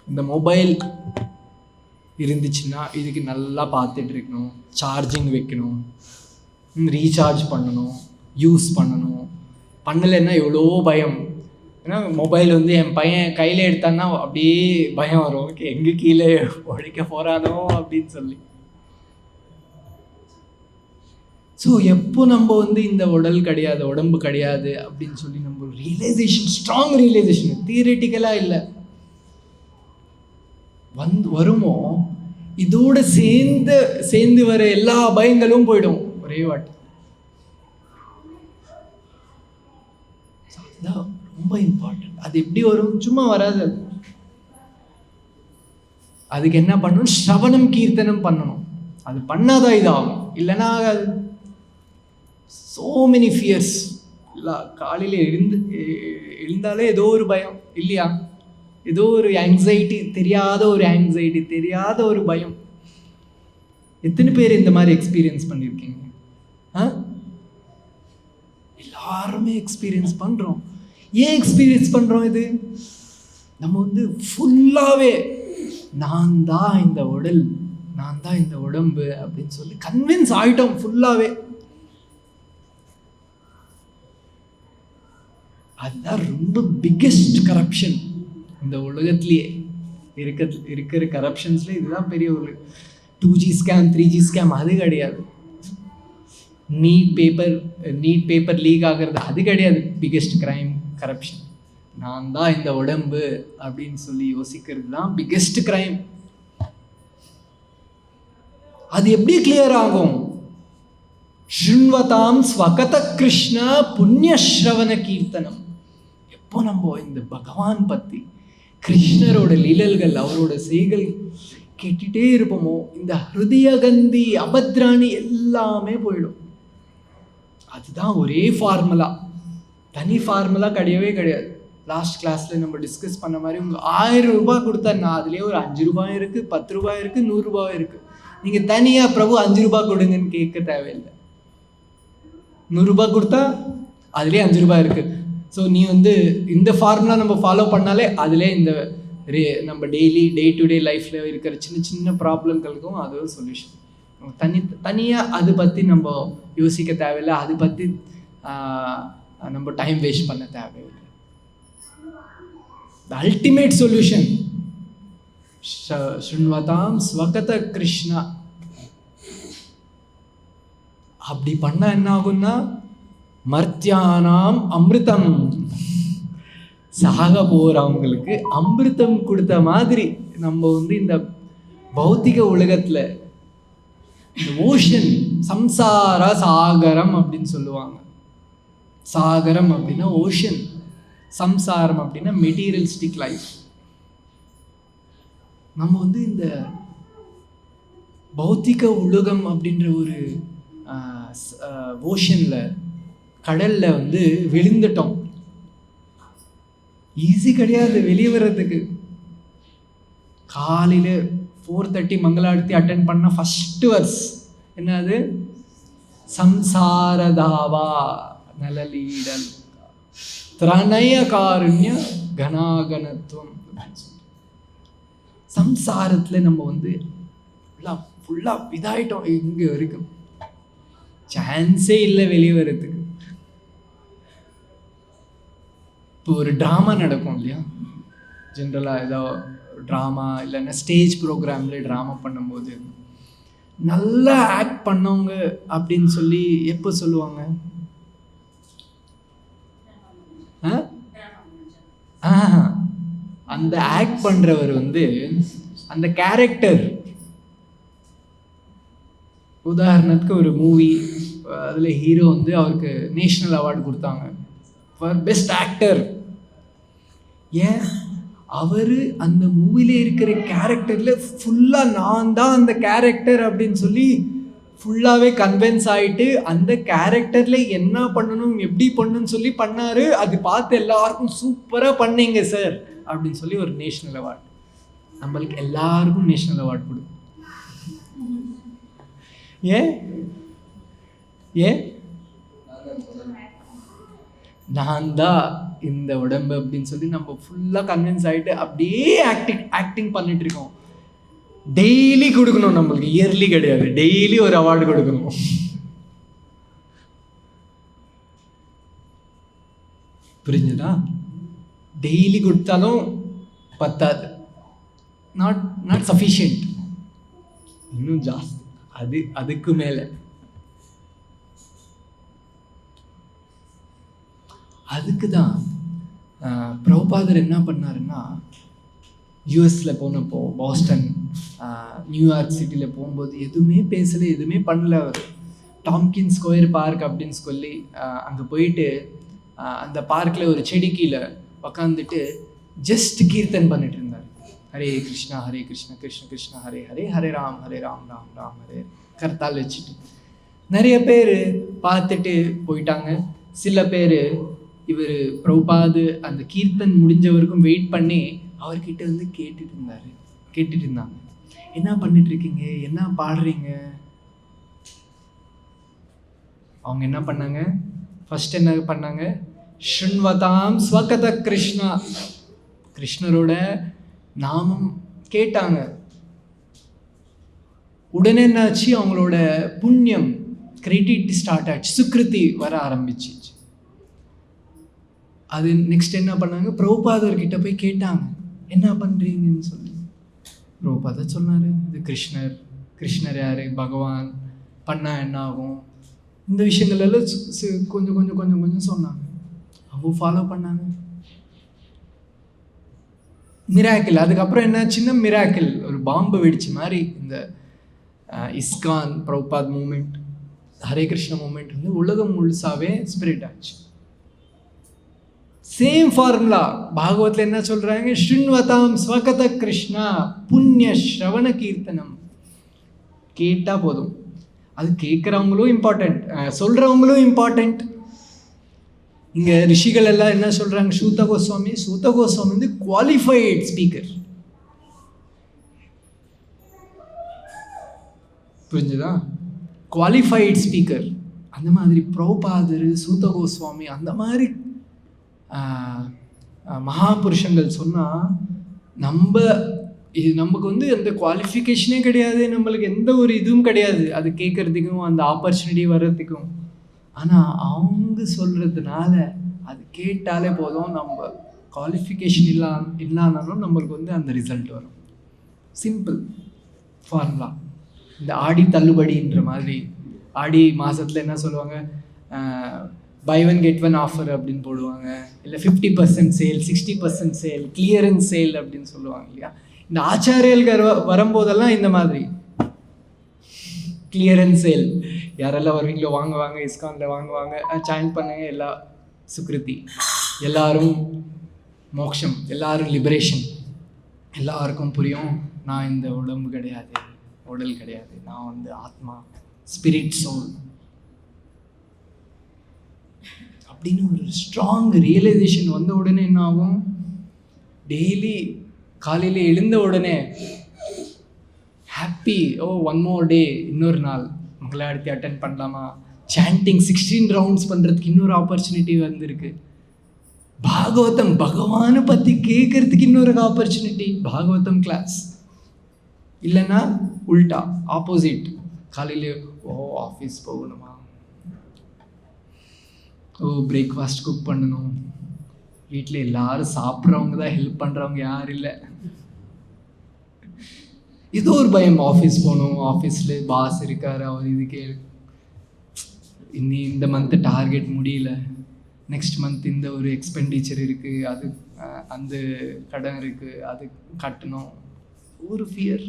இந்த மொபைல் இருந்துச்சுன்னா இதுக்கு நல்லா பார்த்துட்டு இருக்கணும், சார்ஜிங் வைக்கணும், ரீசார்ஜ் பண்ணணும், யூஸ் பண்ணணும். பண்ணலைன்னா எவ்வளோ பயம். ஏன்னா மொபைல் வந்து என் பையன் கையில் எடுத்தான்னா அப்படியே பயம் வரும், எங்கே கீழே உடைக்க போகிறானோ அப்படின்னு சொல்லி. ஸோ எப்போ நம்ம வந்து இந்த உடல் கிடையாது, உடம்பு கிடையாது அப்படின்னு சொல்லி நம்ம ரியலைசேஷன், ஸ்ட்ராங் ரியலைசேஷன், தியரிட்டிக்கலாக இல்லை, வருமோ இதோட சேர்ந்து வர எல்லா பயங்களும் போயிடும் ஒரே வாட்டி. அதுதான் ரொம்ப இம்பார்ட்டன்ட். அது எப்படி வரும்? சும்மா வராது. அதுக்கு என்ன பண்ணணும்? ஸ்ரவணம் கீர்த்தனம் பண்ணணும். அது பண்ணாதான் இது ஆகும், இல்லைன்னா ஆகாது. So many fears. இல்லை, காலையில் எழுந்தாலே ஏதோ ஒரு பயம் இல்லையா? ஏதோ ஒரு ஆங்ஸைட்டி, தெரியாத ஒரு பயம். எத்தனை பேர் இந்த மாதிரி எக்ஸ்பீரியன்ஸ் பண்ணியிருக்கீங்க? எல்லாருமே எக்ஸ்பீரியன்ஸ் பண்ணுறோம். ஏன் எக்ஸ்பீரியன்ஸ் பண்ணுறோம்? இது நம்ம வந்து ஃபுல்லாகவே நான் தான் இந்த உடல், நான் தான் இந்த உடம்பு அப்படின்னு சொல்லி கன்வின்ஸ் ஆகிட்டோம் ஃபுல்லாகவே. அதுதான் ரொம்ப பிக்கெஸ்ட் கரப்ஷன் இந்த உலகத்திலேயே இருக்கிற கரப்ஷன்ஸ்ல. இதுதான் பெரிய ஒரு 2G ஸ்கேம், 3G ஸ்கேம் அது கிடையாது. நீட் பேப்பர் லீக் ஆகிறது அது கிடையாது. பிக்கெஸ்ட் கிரைம் கரப்ஷன் நான் தான் இந்த உடம்பு அப்படின்னு சொல்லி யோசிக்கிறது தான் பிக்கெஸ்ட் கிரைம். அது எப்படி கிளியர் ஆகும்? ஸ்ருண்வதாம் ஸ்வகத கிருஷ்ண புண்ணியஸ்ரவண கீர்த்தனம். எப்போ நம்ம இந்த பகவான் பற்றி, கிருஷ்ணரோட லீலல்கள், அவரோட செய்கள் கேட்டுட்டே இருப்போமோ இந்த ஹிருதயகந்தி அபத்ராணி எல்லாமே போயிடும். அதுதான் ஒரே ஃபார்முலா, தனி ஃபார்முலா கிடையவே கிடையாது. லாஸ்ட் கிளாஸில் நம்ம டிஸ்கஸ் பண்ண மாதிரி உங்கள் 1000 ரூபாய் கொடுத்தா நான் அதுலேயே ஒரு 5 ரூபாய் இருக்குது, 10 ரூபாய் இருக்குது, 100 ரூபாய் இருக்குது. நீங்கள் தனியாக பிரபு 5 ரூபாய் கொடுங்கன்னு கேட்க தேவையில்லை. 100 ரூபாய் கொடுத்தா அதுலேயே 5 ரூபாய் இருக்குது. ஸோ நீ வந்து இந்த ஃபார்முலா நம்ம ஃபாலோ பண்ணாலே அதிலே இந்த நம்ம டே டு டே லைஃப்பில் இருக்கிற சின்ன ப்ராப்ளம்களுக்கும் அது ஒரு சொல்யூஷன். தனியாக அது பற்றி நம்ம யோசிக்க தேவையில்லை, அது பற்றி நம்ம டைம் வேஸ்ட் பண்ண தேவையில்லை. The ultimate solution. ஸ்ருண்வதாம் ஸ்வகத கிருஷ்ணா. அப்படி பண்ணா என்ன ஆகும்னா, மர்த்தியானாம் அமிர்தம், சாக போறவங்களுக்கு அமிர்தம் கொடுத்த மாதிரி நம்ம வந்து இந்த பௌத்திக உலகத்துல இந்த ஓஷன், சம்சார சாகரம் அப்படின்னு சொல்லுவாங்க. சாகரம் அப்படின்னா ஓஷன், சம்சாரம் அப்படின்னா மெட்டீரியலிஸ்டிக் லைஃப். நம்ம வந்து இந்த பௌத்திக உலகம் அப்படின்ற ஒரு ஓஷன்ல, கடல்ல வந்து விழுந்துட்டோம். ஈஸி கிடையாது வெளியே வர்றதுக்கு. காலையில 4:30 மங்களாரத்தி அட்டென்ட் பண்ண ஃபர்ஸ்ட் வர்ஸ் என்னது? சம்சாரதாவா நலலீடல் திரணய காருண்ய கனாகனத்துவம். சம்சாரத்துல நம்ம வந்து ஃபுல்லா இதாயிட்டோம். இங்க வரைக்கும் சான்ஸே இல்லை வெளியே வர்றதுக்கு. இப்போ ஒரு ட்ராமா நடக்கும் இல்லையா, ஜென்ரலாக ஏதோ ட்ராமா இல்லைன்னா ஸ்டேஜ் ப்ரோக்ராம்ல ட்ராமா பண்ணும்போது நல்லா ஆக்ட் பண்ணவங்க அப்படின்னு சொல்லி எப்போ சொல்லுவாங்க? அந்த ஆக்ட் பண்றவர் வந்து அந்த கேரக்டர், உதாரணத்துக்கு ஒரு மூவி, அதுல ஹீரோ வந்து அவருக்கு நேஷனல் அவார்டு கொடுத்தாங்க ஃபார் பெஸ்ட் ஆக்டர். ஏன்? அவரு அந்த மூவில இருக்கிற கேரக்டர்ல ஃபுல்லா நான் தான் அந்த கேரக்டர் அப்படின்னு சொல்லி ஃபுல்லாவே கன்வின்ஸ் ஆயிட்டு அந்த கேரக்டர்ல என்ன பண்ணணும் எப்படி பண்ணணும்னு சொல்லி பண்ணாரு. அது பார்த்து எல்லாருக்கும் சூப்பரா பண்ணீங்க சார் அப்படின்னு சொல்லி ஒரு நேஷனல் அவார்டு. நம்மளுக்கு எல்லாருக்கும் நேஷனல் அவார்டு கொடு. ஏன் ஏன் நான் தான் இந்த உடம்பு அப்படின்னு சொல்லி நம்ம ஃபுல்லா கன்வின்ஸ் ஆயிட்டு அப்படியே ஆக்டிங் பண்ணிட்டு இருக்கோம். டெய்லி கொடுக்கணும், நம்மளுக்கு இயர்லி கிடையாது, டெய்லி ஒரு அவார்டு கொடுக்கணும். புரிஞ்சுதா? டெய்லி கொடுத்தாலும் பத்தாது, நாட் சஃபிஷியன்ட், இன்னும் ஜாஸ்தி, அதுக்கு மேல. அதுக்கு தான் பிரபுபாதர் என்ன பண்ணாருன்னா, யூஎஸில் போனப்போ, பாஸ்டன், நியூயார்க் சிட்டியில் போகும்போது எதுவுமே பேசலை, எதுவுமே பண்ணல. அவர் டாம்கின் ஸ்கொயர் பார்க் அப்படின்னு சொல்லி அங்கே போயிட்டு அந்த பார்க்கில் ஒரு செடி கீழே உக்காந்துட்டு ஜஸ்ட் கீர்த்தன் பண்ணிட்டு இருந்தார். ஹரே கிருஷ்ணா கிருஷ்ண கிருஷ்ண ஹரே ஹரே, ஹரே ராம் ராம் ராம் ஹரே, கர்த்தால் வச்சுட்டு. நிறைய பேர் பார்த்துட்டு போயிட்டாங்க. சில பேர் இவர் பிரபுபாது அந்த கீர்த்தன் முடிஞ்ச வரைக்கும் வெயிட் பண்ணி அவர்கிட்ட வந்து கேட்டுட்டு இருந்தாங்க. என்ன பண்ணிட்டு இருக்கீங்க, என்ன பாடுறீங்க? அவங்க என்ன பண்ணாங்க? ஃபர்ஸ்ட் என்ன பண்ணாங்க? ஸ்ருண்வதாம் ஸ்வகத கிருஷ்ணா, கிருஷ்ணரோட நாமம் கேட்டாங்க. உடனே என்னாச்சு? அவங்களோட புண்ணியம், கிரெடிட் ஸ்டார்ட் ஆச்சு, சுக்ருதி வர ஆரம்பிச்சு. அது நெக்ஸ்ட் என்ன பண்ணாங்க? பிரபுபாதர்கிட்ட போய் கேட்டாங்க, என்ன பண்றீங்கன்னு சொல்லி. பிரபுபாதர் சொன்னாரு, இது கிருஷ்ணர் யாரு, பகவான், பண்ணா என்ன ஆகும், இந்த விஷயங்கள் எல்லாம் கொஞ்சம் கொஞ்சம் கொஞ்சம் கொஞ்சம் சொன்னாங்க. அவங்க ஃபாலோ பண்ணாங்க. மிராக்கிள். அதுக்கப்புறம் என்னாச்சுன்னா மிராக்கிள், ஒரு பாம்பு வெடிச்ச மாதிரி இந்த ISKCON Prabhupada movement, Hare Krishna movement வந்து உலகம் முழுசாவே ஸ்பிரிட் ஆச்சு. சேம் ஃபார்முலா பாகவத்தில் என்ன சொல்றாங்க? ஸ்ருண்வதாம் ஸ்வகத கிருஷ்ணா புண்ணிய ஸ்ரவண கீர்த்தனம். கேட்டா போதும். அது கேட்குறவங்களும் இம்பார்ட்டன்ட், சொல்றவங்களும் இம்பார்ட்டன்ட். இங்க ரிஷிகள் எல்லாம் என்ன சொல்றாங்க? சூத கோஸ்வாமி வந்து குவாலிஃபைட் ஸ்பீக்கர். புரிஞ்சுதா? Qualified speaker. அந்த மாதிரி பிரபுபாதர், சூத கோஸ்வாமி, அந்த மாதிரி மகாபுருஷங்கள் சொன்னால் நமக்கு வந்து அந்த குவாலிஃபிகேஷனே கிடையாது, நம்மளுக்கு எந்த ஒரு இதுவும் கிடையாது அது கேட்கறதுக்கும் அந்த ஆப்பர்ச்சுனிட்டி வர்றதுக்கும். ஆனால் அவங்க சொல்கிறதுனால அது கேட்டாலே போதும், நம்ம குவாலிஃபிகேஷன் இல்லானாலும் நம்மளுக்கு வந்து அந்த ரிசல்ட் வரும். Simple formula. இந்த ஆடி தள்ளுபடின்ற மாதிரி ஆடி மாதத்தில் என்ன சொல்லுவாங்க, buy one get one offer அப்படின்னு போடுவாங்க, இல்லை 50% சேல், 60% சேல், கிளியரன்ஸ் சேல் அப்படின்னு சொல்லுவாங்க இல்லையா. இந்த ஆச்சாரியர்கள் வரும்போதெல்லாம் இந்த மாதிரி கிளியரன்ஸ் சேல், யாரெல்லாம் வருவீங்களோ வாங்க வாங்க, இஸ்கானில் வாங்குவாங்க, ஜாயின் பண்ணுங்க, எல்லா சுக்ருதி, எல்லாரும் மோக்ஷம், எல்லாரும் லிபரேஷன். எல்லாருக்கும் புரியும், நான் இந்த உடம்பு கிடையாது, உடல் கிடையாது, நான் வந்து ஆத்மா, ஸ்பிரிட், சோல் அப்படின்னு ஒரு ஸ்ட்ராங் ரியலைசேஷன் வந்த உடனே என்ன ஆகும், டெய்லி காலையில் எழுந்த உடனே ஹாப்பி, ஓ ஒன் மோர் டே, இன்னொரு நாள் மங்களாரத்தி அட்டன் பண்ணலாமா, சாண்டிங் 16 ரவுண்ட்ஸ் பண்ணுறதுக்கு இன்னொரு ஆப்பர்ச்சுனிட்டி வந்திருக்கு, பாகவதம் பகவானை பற்றி கேட்கறதுக்கு இன்னொரு ஆப்பர்ச்சுனிட்டி, பாகவதம் கிளாஸ். இல்லைன்னா உல்டா ஆப்போசிட், காலையில் ஓ ஆஃபீஸ் போகணுமா, ஓ பிரேக்ஃபாஸ்ட் குக் பண்ணணும், வீட்டில் எல்லாரும் சாப்பிட்றவங்க தான், ஹெல்ப் பண்ணுறவங்க யாரும் இல்லை, இது ஒரு பயம், ஆஃபீஸ் போகணும், ஆஃபீஸில் பாஸ் இருக்கார், அவர் இதுக்கே இந்த மந்த்து டார்கெட் முடியல, நெக்ஸ்ட் மந்த் இந்த ஒரு எக்ஸ்பெண்டிச்சர் இருக்குது, அது அந்த கடன் இருக்குது, அது கட்டணும், ஒரு ஃபியர்.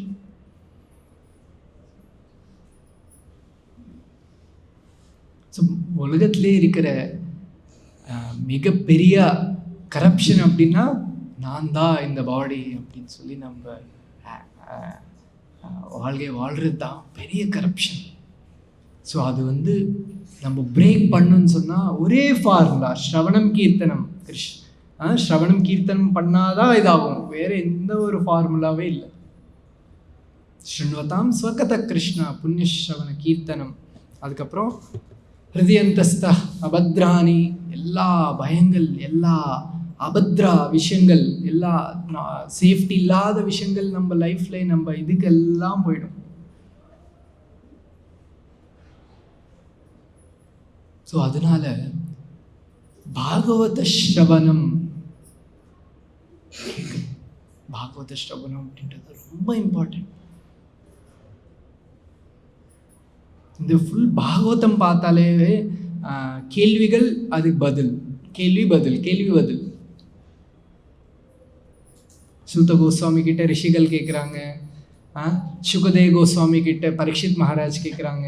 ஸோ உலகத்திலே இருக்கிற மிகப்பெரிய கரப்ஷன் அப்படின்னா நான் தான் இந்த பாடி அப்படின்னு சொல்லி நம்ம வாழ்க்கை வாழ்கிறது தான் பெரிய கரப்ஷன். ஸோ அது வந்து நம்ம பிரேக் பண்ணணும்னு சொன்னால் ஒரே ஃபார்முலா, ஸ்ரவணம் கீர்த்தனம். ஸ்ரவணம் கீர்த்தனம் பண்ணாதான் இதாகும், வேறு எந்த ஒரு ஃபார்முலாவே இல்லை. ஸ்ருண்வதாம் ஸ்வகத கிருஷ்ணா புண்ணியஸ்ரவண கீர்த்தனம். அதுக்கப்புறம் ஹிருதயந்தஸ்த அபத்ராணி, எல்லா பயங்கள், எல்லா அபத்ரா விஷயங்கள், எல்லா சேஃப்டி இல்லாத விஷயங்கள் நம்ம லைஃப்ல, நம்ம இதுக்கெல்லாம் போயிடும். ஸோ அதனால பாகவத ஸ்ரவணம், பாகவத ஸ்ரவணம் அப்படின்றது ரொம்ப இம்பார்ட்டன்ட். இந்த ஃபுல் பாகவதம் பார்த்தாலே கேள்விகள், அதுக்கு பதில், கேள்வி பதில், கேள்வி பதில். சூத கோஸ்வாமி கிட்ட ரிஷிகள் கேட்குறாங்க, சுகதேவ் கோஸ்வாமி கிட்ட பரீட்சித் மகாராஜ் கேட்குறாங்க,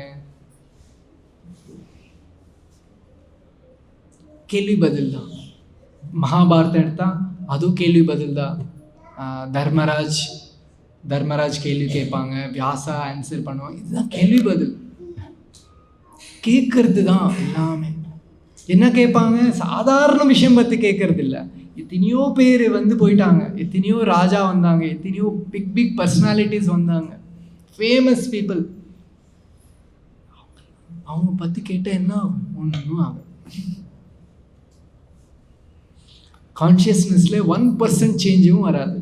கேள்வி பதில் தான். மகாபாரதம் எடுத்தா அதுவும் கேள்வி பதில் தான். தர்மராஜ் கேள்வி கேட்பாங்க, வியாசா ஆன்சர் பண்ணுவாங்க, இதுதான் கேள்வி பதில். கேட்கறது தான் எல்லாமே. என்ன கேட்பாங்க, சாதாரண விஷயம் பற்றி கேட்கறது இல்லை. எத்தனையோ பேர் வந்து போயிட்டாங்க, எத்தனையோ ராஜா வந்தாங்க, எத்தனையோ பிக் பர்சனாலிட்டிஸ் வந்தாங்க, ஃபேமஸ் பீப்புள். அவங்க பற்றி கேட்டால் என்ன ஆகும், ஒன்றும் ஆகும். கான்ஷியஸ்னஸ்ல 1% சேஞ்சும் வராது.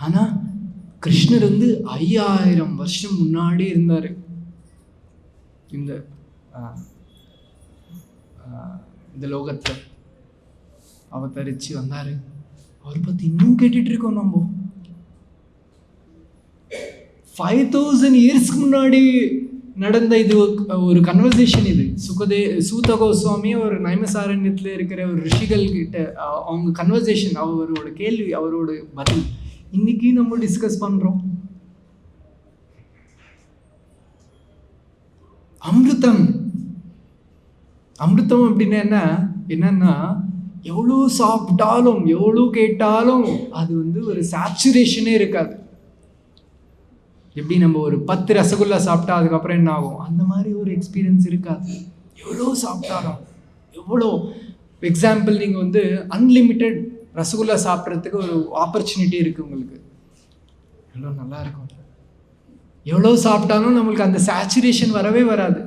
ஆனால் கிருஷ்ணர் வந்து 5000 வருஷம் முன்னாடி இருந்தார். இந்த லோகத்தில் அவதரிச்சு வந்தார். அவரை பற்றி இன்னும் கேட்டுட்டு இருக்கோம் நம்ம. 5000 இயர்ஸ்க்கு முன்னாடி நடந்த இது ஒரு கன்வர்சேஷன். இது சூத கோஸ்வாமி ஒரு நைமசாரண்யத்தில் இருக்கிற ஒரு ரிஷிகள் கிட்ட அவங்க கன்வர்சேஷன், அவரோட கேள்வி, அவரோட பதில் இன்னைக்கு நம்ம டிஸ்கஸ் பண்றோம். அமிர்தம் அப்படின்னா என்னன்னா எவ்வளோ சாப்பிட்டாலும் எவ்வளோ கேட்டாலும் அது வந்து ஒரு சேச்சுரேஷனே இருக்காது. எப்படி நம்ம ஒரு 10 ரசகுல்லா சாப்பிட்டா அதுக்கப்புறம் என்ன ஆகும், அந்த மாதிரி ஒரு எக்ஸ்பீரியன்ஸ் இருக்காது. எவ்வளோ சாப்பிட்டாலும் எவ்வளோ. எக்ஸாம்பிள், நீங்கள் வந்து அன்லிமிட்டெட் ரசகுல்லா சாப்பிட்றதுக்கு ஒரு ஆப்பர்ச்சுனிட்டி இருக்குது உங்களுக்கு, எவ்வளோ நல்லா இருக்கும். எவ்வளோ சாப்பிட்டாலும் நம்மளுக்கு அந்த சேச்சுரேஷன் வரவே வராது.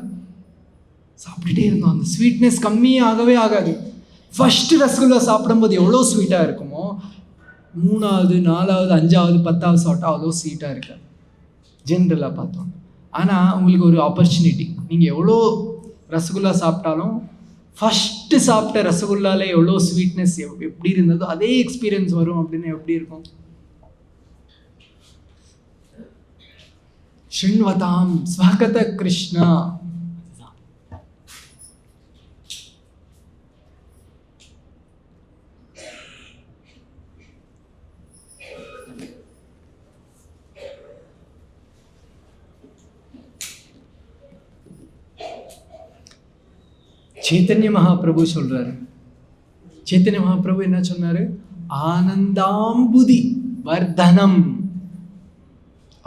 சாப்பிட்டுட்டே இருந்தோம், அந்த ஸ்வீட்னஸ் கம்மியே ஆகவே ஆகாது. ஃபஸ்ட்டு ரசகுல்லா சாப்பிடும்போது எவ்வளோ ஸ்வீட்டாக இருக்குமோ, 3வது 4வது 5வது 10வது சாப்பிட்டா அவ்வளோ ஸ்வீட்டாக இருக்காது ஜென்ரலாக பார்த்தோம். ஆனால் உங்களுக்கு ஒரு ஆப்பர்ச்சுனிட்டி, நீங்கள் எவ்வளோ ரசகுல்லா சாப்பிட்டாலும் ஃபஸ்ட்டு சாப்பிட்ட ரசகுல்லால எவ்வளோ ஸ்வீட்னஸ் எப்படி இருந்ததோ அதே எக்ஸ்பீரியன்ஸ் வரும் அப்படின்னு எப்படி இருக்கும்? ஸ்ருண்வதாம் ஸ்வாகத கிருஷ்ணா. சைத்தன்ய மகாபிரபு சொல்றாரு. சைத்தன்ய மகாபிரபு என்ன சொன்னாரு? ஆனந்தாம்புதி வர்தனம்.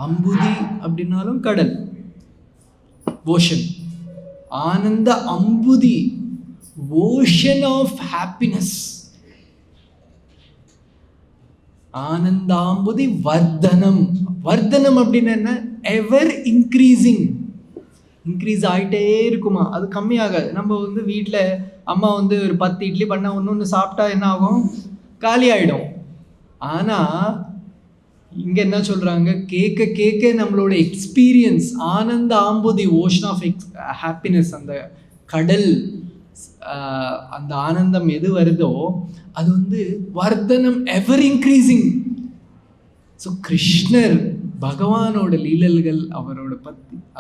அம்புதி அப்படின்னாலும் கடல், ocean. Ananda அம்புதி, ocean of happiness. ஆனந்தாம்புதி வர்தனம். வர்தனம் அப்படின்னு என்ன? எவர் இன்க்ரீசிங். இன்க்ரீஸ் ஆகிட்டே இருக்குமா, அது கம்மியாகாது. நம்ம வந்து வீட்டில் அம்மா வந்து ஒரு 10 இட்லி பண்ணால் ஒன்று சாப்பிட்டா என்ன ஆகும்? காலி ஆகிடும். ஆனால் இங்கே என்ன சொல்கிறாங்க? கேட்க கேட்க நம்மளோட experience Ananda ஆம்புதி, ocean of happiness, அந்த கடல், அந்த ஆனந்தம் எது வருதோ அது வந்து வர்தனம், எவர் இன்க்ரீசிங். ஸோ கிருஷ்ணர் பகவானோட லீலல்கள்,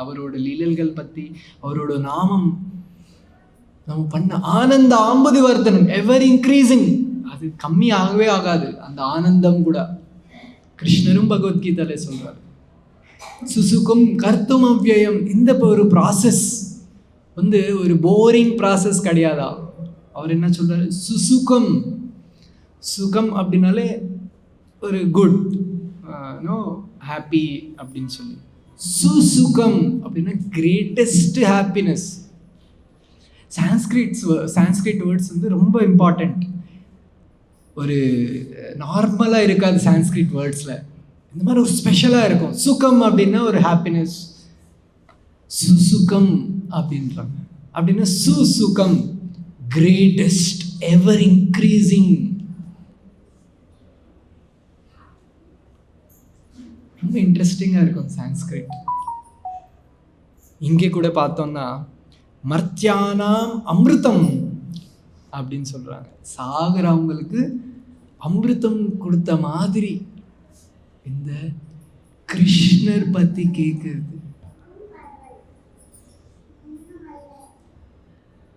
அவரோட லீலல்கள் பற்றி, அவரோட நாமம் நம்ம பண்ண ஆனந்த ஆம்புதி வர்தனம், எவர் இன்க்ரீசிங். அது கம்மி ஆகவே ஆகாது அந்த ஆனந்தம் கூட. கிருஷ்ணரும் பகவத்கீதையில சொல்றாரு, சுசுக்கும் கர்த்தும் அவ்யயம். இந்த ஒரு ப்ராசஸ் வந்து ஒரு போரிங் ப்ராசஸ் கிடையாதா? அவர் என்ன சொல்றாரு? சுசுகம். சுகம் அப்படின்னாலே ஒரு குட், நோ ஹாப்பி அப்படின்னு சொல்லி. சுசுகம் அப்படின்னா கிரேட்டஸ்ட் ஹாப்பினஸ். சான்ஸ்கிரிட் வேர்ட்ஸ் வந்து ரொம்ப இம்பார்ட்டண்ட். ஒரு நார்மலாக இருக்காது சான்ஸ்கிரிட் வேர்ட்ஸில், இந்த மாதிரி ஒரு ஸ்பெஷலாக இருக்கும். சுகம் அப்படின்னா ஒரு ஹாப்பினஸ், சுசுகம் அப்படின்றாங்க. அப்படின்னா சுசுகம், கிரேட்டஸ்ட், எவர் இன்க்ரீசிங். ரொம்ப இன்ட்ரெஸ்டிங்காக இருக்கும் சான்ஸ்கிரிட். இங்கே கூட பார்த்தோம்னா மர்த்தியானாம் அமிர்தம் அப்படின்னு சொல்கிறாங்க. சாகுறவங்களுக்கு அமிர்தம் கொடுத்த மாதிரி இந்த கிருஷ்ணர் பற்றி கேட்குறது.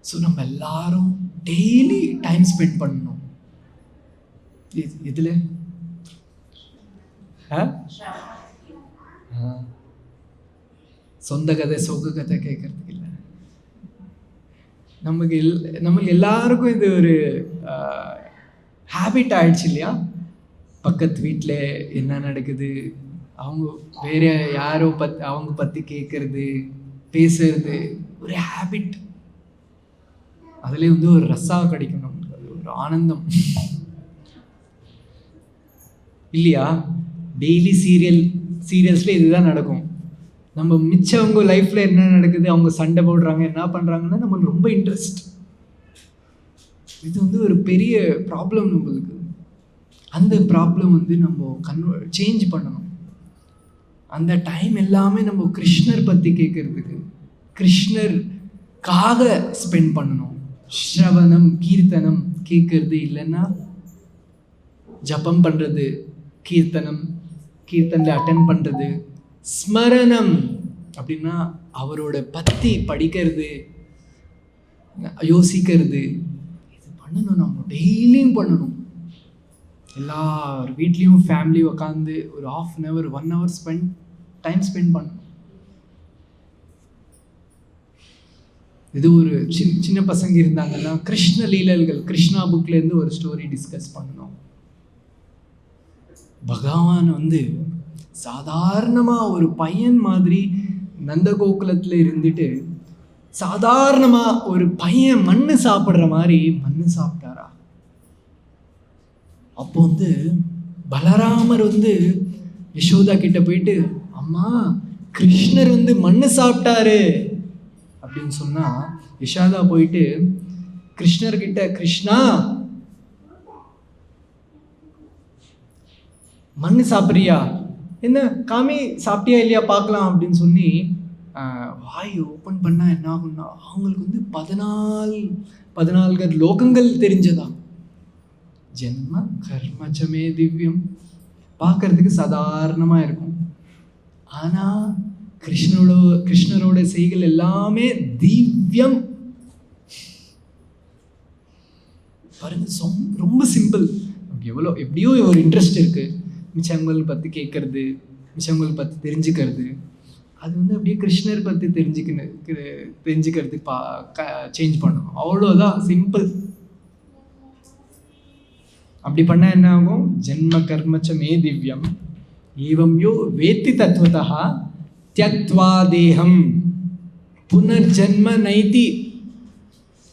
ஸோ நம்ம எல்லாரும் டெய்லி டைம் ஸ்பெண்ட் பண்ணணும். இதில் சொந்த கதை சோக கதை கேட்கறதுக்கு இல்லை. நமக்கு எல்லாருக்கும் இது ஒரு ஹேபிட் ஆயிடுச்சு இல்லையா? பக்கத்து வீட்டில் என்ன நடக்குது, அவங்க வேற யாரோ அவங்க பற்றி கேட்கறது, பேசுறது ஒரு ஹேபிட். அதுலேயே வந்து ஒரு ரசா கிடைக்கும் நமக்கு, அது ஒரு ஆனந்தம் இல்லையா? டெய்லி சீரியல்ஸில் இதுதான் நடக்கும். நம்ம மிச்சவங்க லைஃப்பில் என்ன நடக்குது, அவங்க சண்டை போடுறாங்க, என்ன பண்ணுறாங்கன்னா நம்மளுக்கு ரொம்ப இன்ட்ரெஸ்ட். இது வந்து ஒரு பெரிய ப்ராப்ளம் நம்மளுக்கு. அந்த ப்ராப்ளம் வந்து நம்ம சேஞ்ச் பண்ணணும். அந்த டைம் எல்லாமே நம்ம கிருஷ்ணர் பற்றி கேட்கறதுக்கு, கிருஷ்ணருக்காக ஸ்பெண்ட் பண்ணணும். ஸ்ரவணம், கீர்த்தனம் கேட்கறது, இல்லைன்னா ஜபம் பண்ணுறது, கீர்த்தனில் அட்டென்ட் பண்ணுறது, ஸ்மரணம் அப்படின்னா அவரோட பற்றி படிக்கிறது, யோசிக்கிறது. இது பண்ணணும், நம்ம டெய்லியும் பண்ணணும். எல்லார் வீட்லேயும் ஃபேமிலி உட்காந்து ஒரு 1/2 hour 1 hour டைம் ஸ்பெண்ட் பண்ணணும். இது ஒரு சின்ன பசங்க இருந்தாங்கன்னா கிருஷ்ண லீலல்கள், கிருஷ்ணா புக்லேருந்து ஒரு ஸ்டோரி டிஸ்கஸ் பண்ணணும். பகவான் வந்து சாதாரணமாக ஒரு பையன் மாதிரி நந்தகோகுலத்தில் இருந்துட்டு சாதாரணமாக ஒரு பையன் மண்ணு சாப்பிட்ற மாதிரி மண்ணு சாப்பிட்டாரா? அப்போ வந்து பலராமர் வந்து யசோதா கிட்ட போயிட்டு, அம்மா கிருஷ்ணர் வந்து மண்ணு சாப்பிட்டாரு அப்படின்னு சொன்னா, யசோதா போயிட்டு கிருஷ்ணர்கிட்ட, கிருஷ்ணா மண்ணு சாப்பிட்றியா, என்ன காமி சாப்பிட்டியா இல்லையா பார்க்கலாம் அப்படின்னு சொல்லி வாய் ஓப்பன் பண்ணால் என்ன ஆகும்னா அவங்களுக்கு வந்து 14 லோகங்கள் தெரிஞ்சதா. ஜென்ம கர்மச்சமே திவ்யம். பார்க்கறதுக்கு சாதாரணமாக இருக்கும், ஆனால் கிருஷ்ணரோட செய்கள் எல்லாமே திவ்யம். பாருங்க, ரொம்ப சிம்பிள். நமக்கு எப்படியோ ஒரு இன்ட்ரெஸ்ட் இருக்குது மிச்சவங்களை பற்றி கேட்கறது, மிச்சவங்களை பற்றி தெரிஞ்சுக்கிறது. அது வந்து அப்படியே கிருஷ்ணர் பற்றி தெரிஞ்சுக்கிறதுக்கு சேஞ்ச் பண்ணணும். அவ்வளோதான், சிம்பிள். அப்படி பண்ணால் என்ன ஆகும்? ஜென்ம கர்மச்ச மே திவ்யம் ஏவம் யோ வேத்தி தத்துவதா தியக்த்வா தேகம் புனர்ஜென்ம நைதி.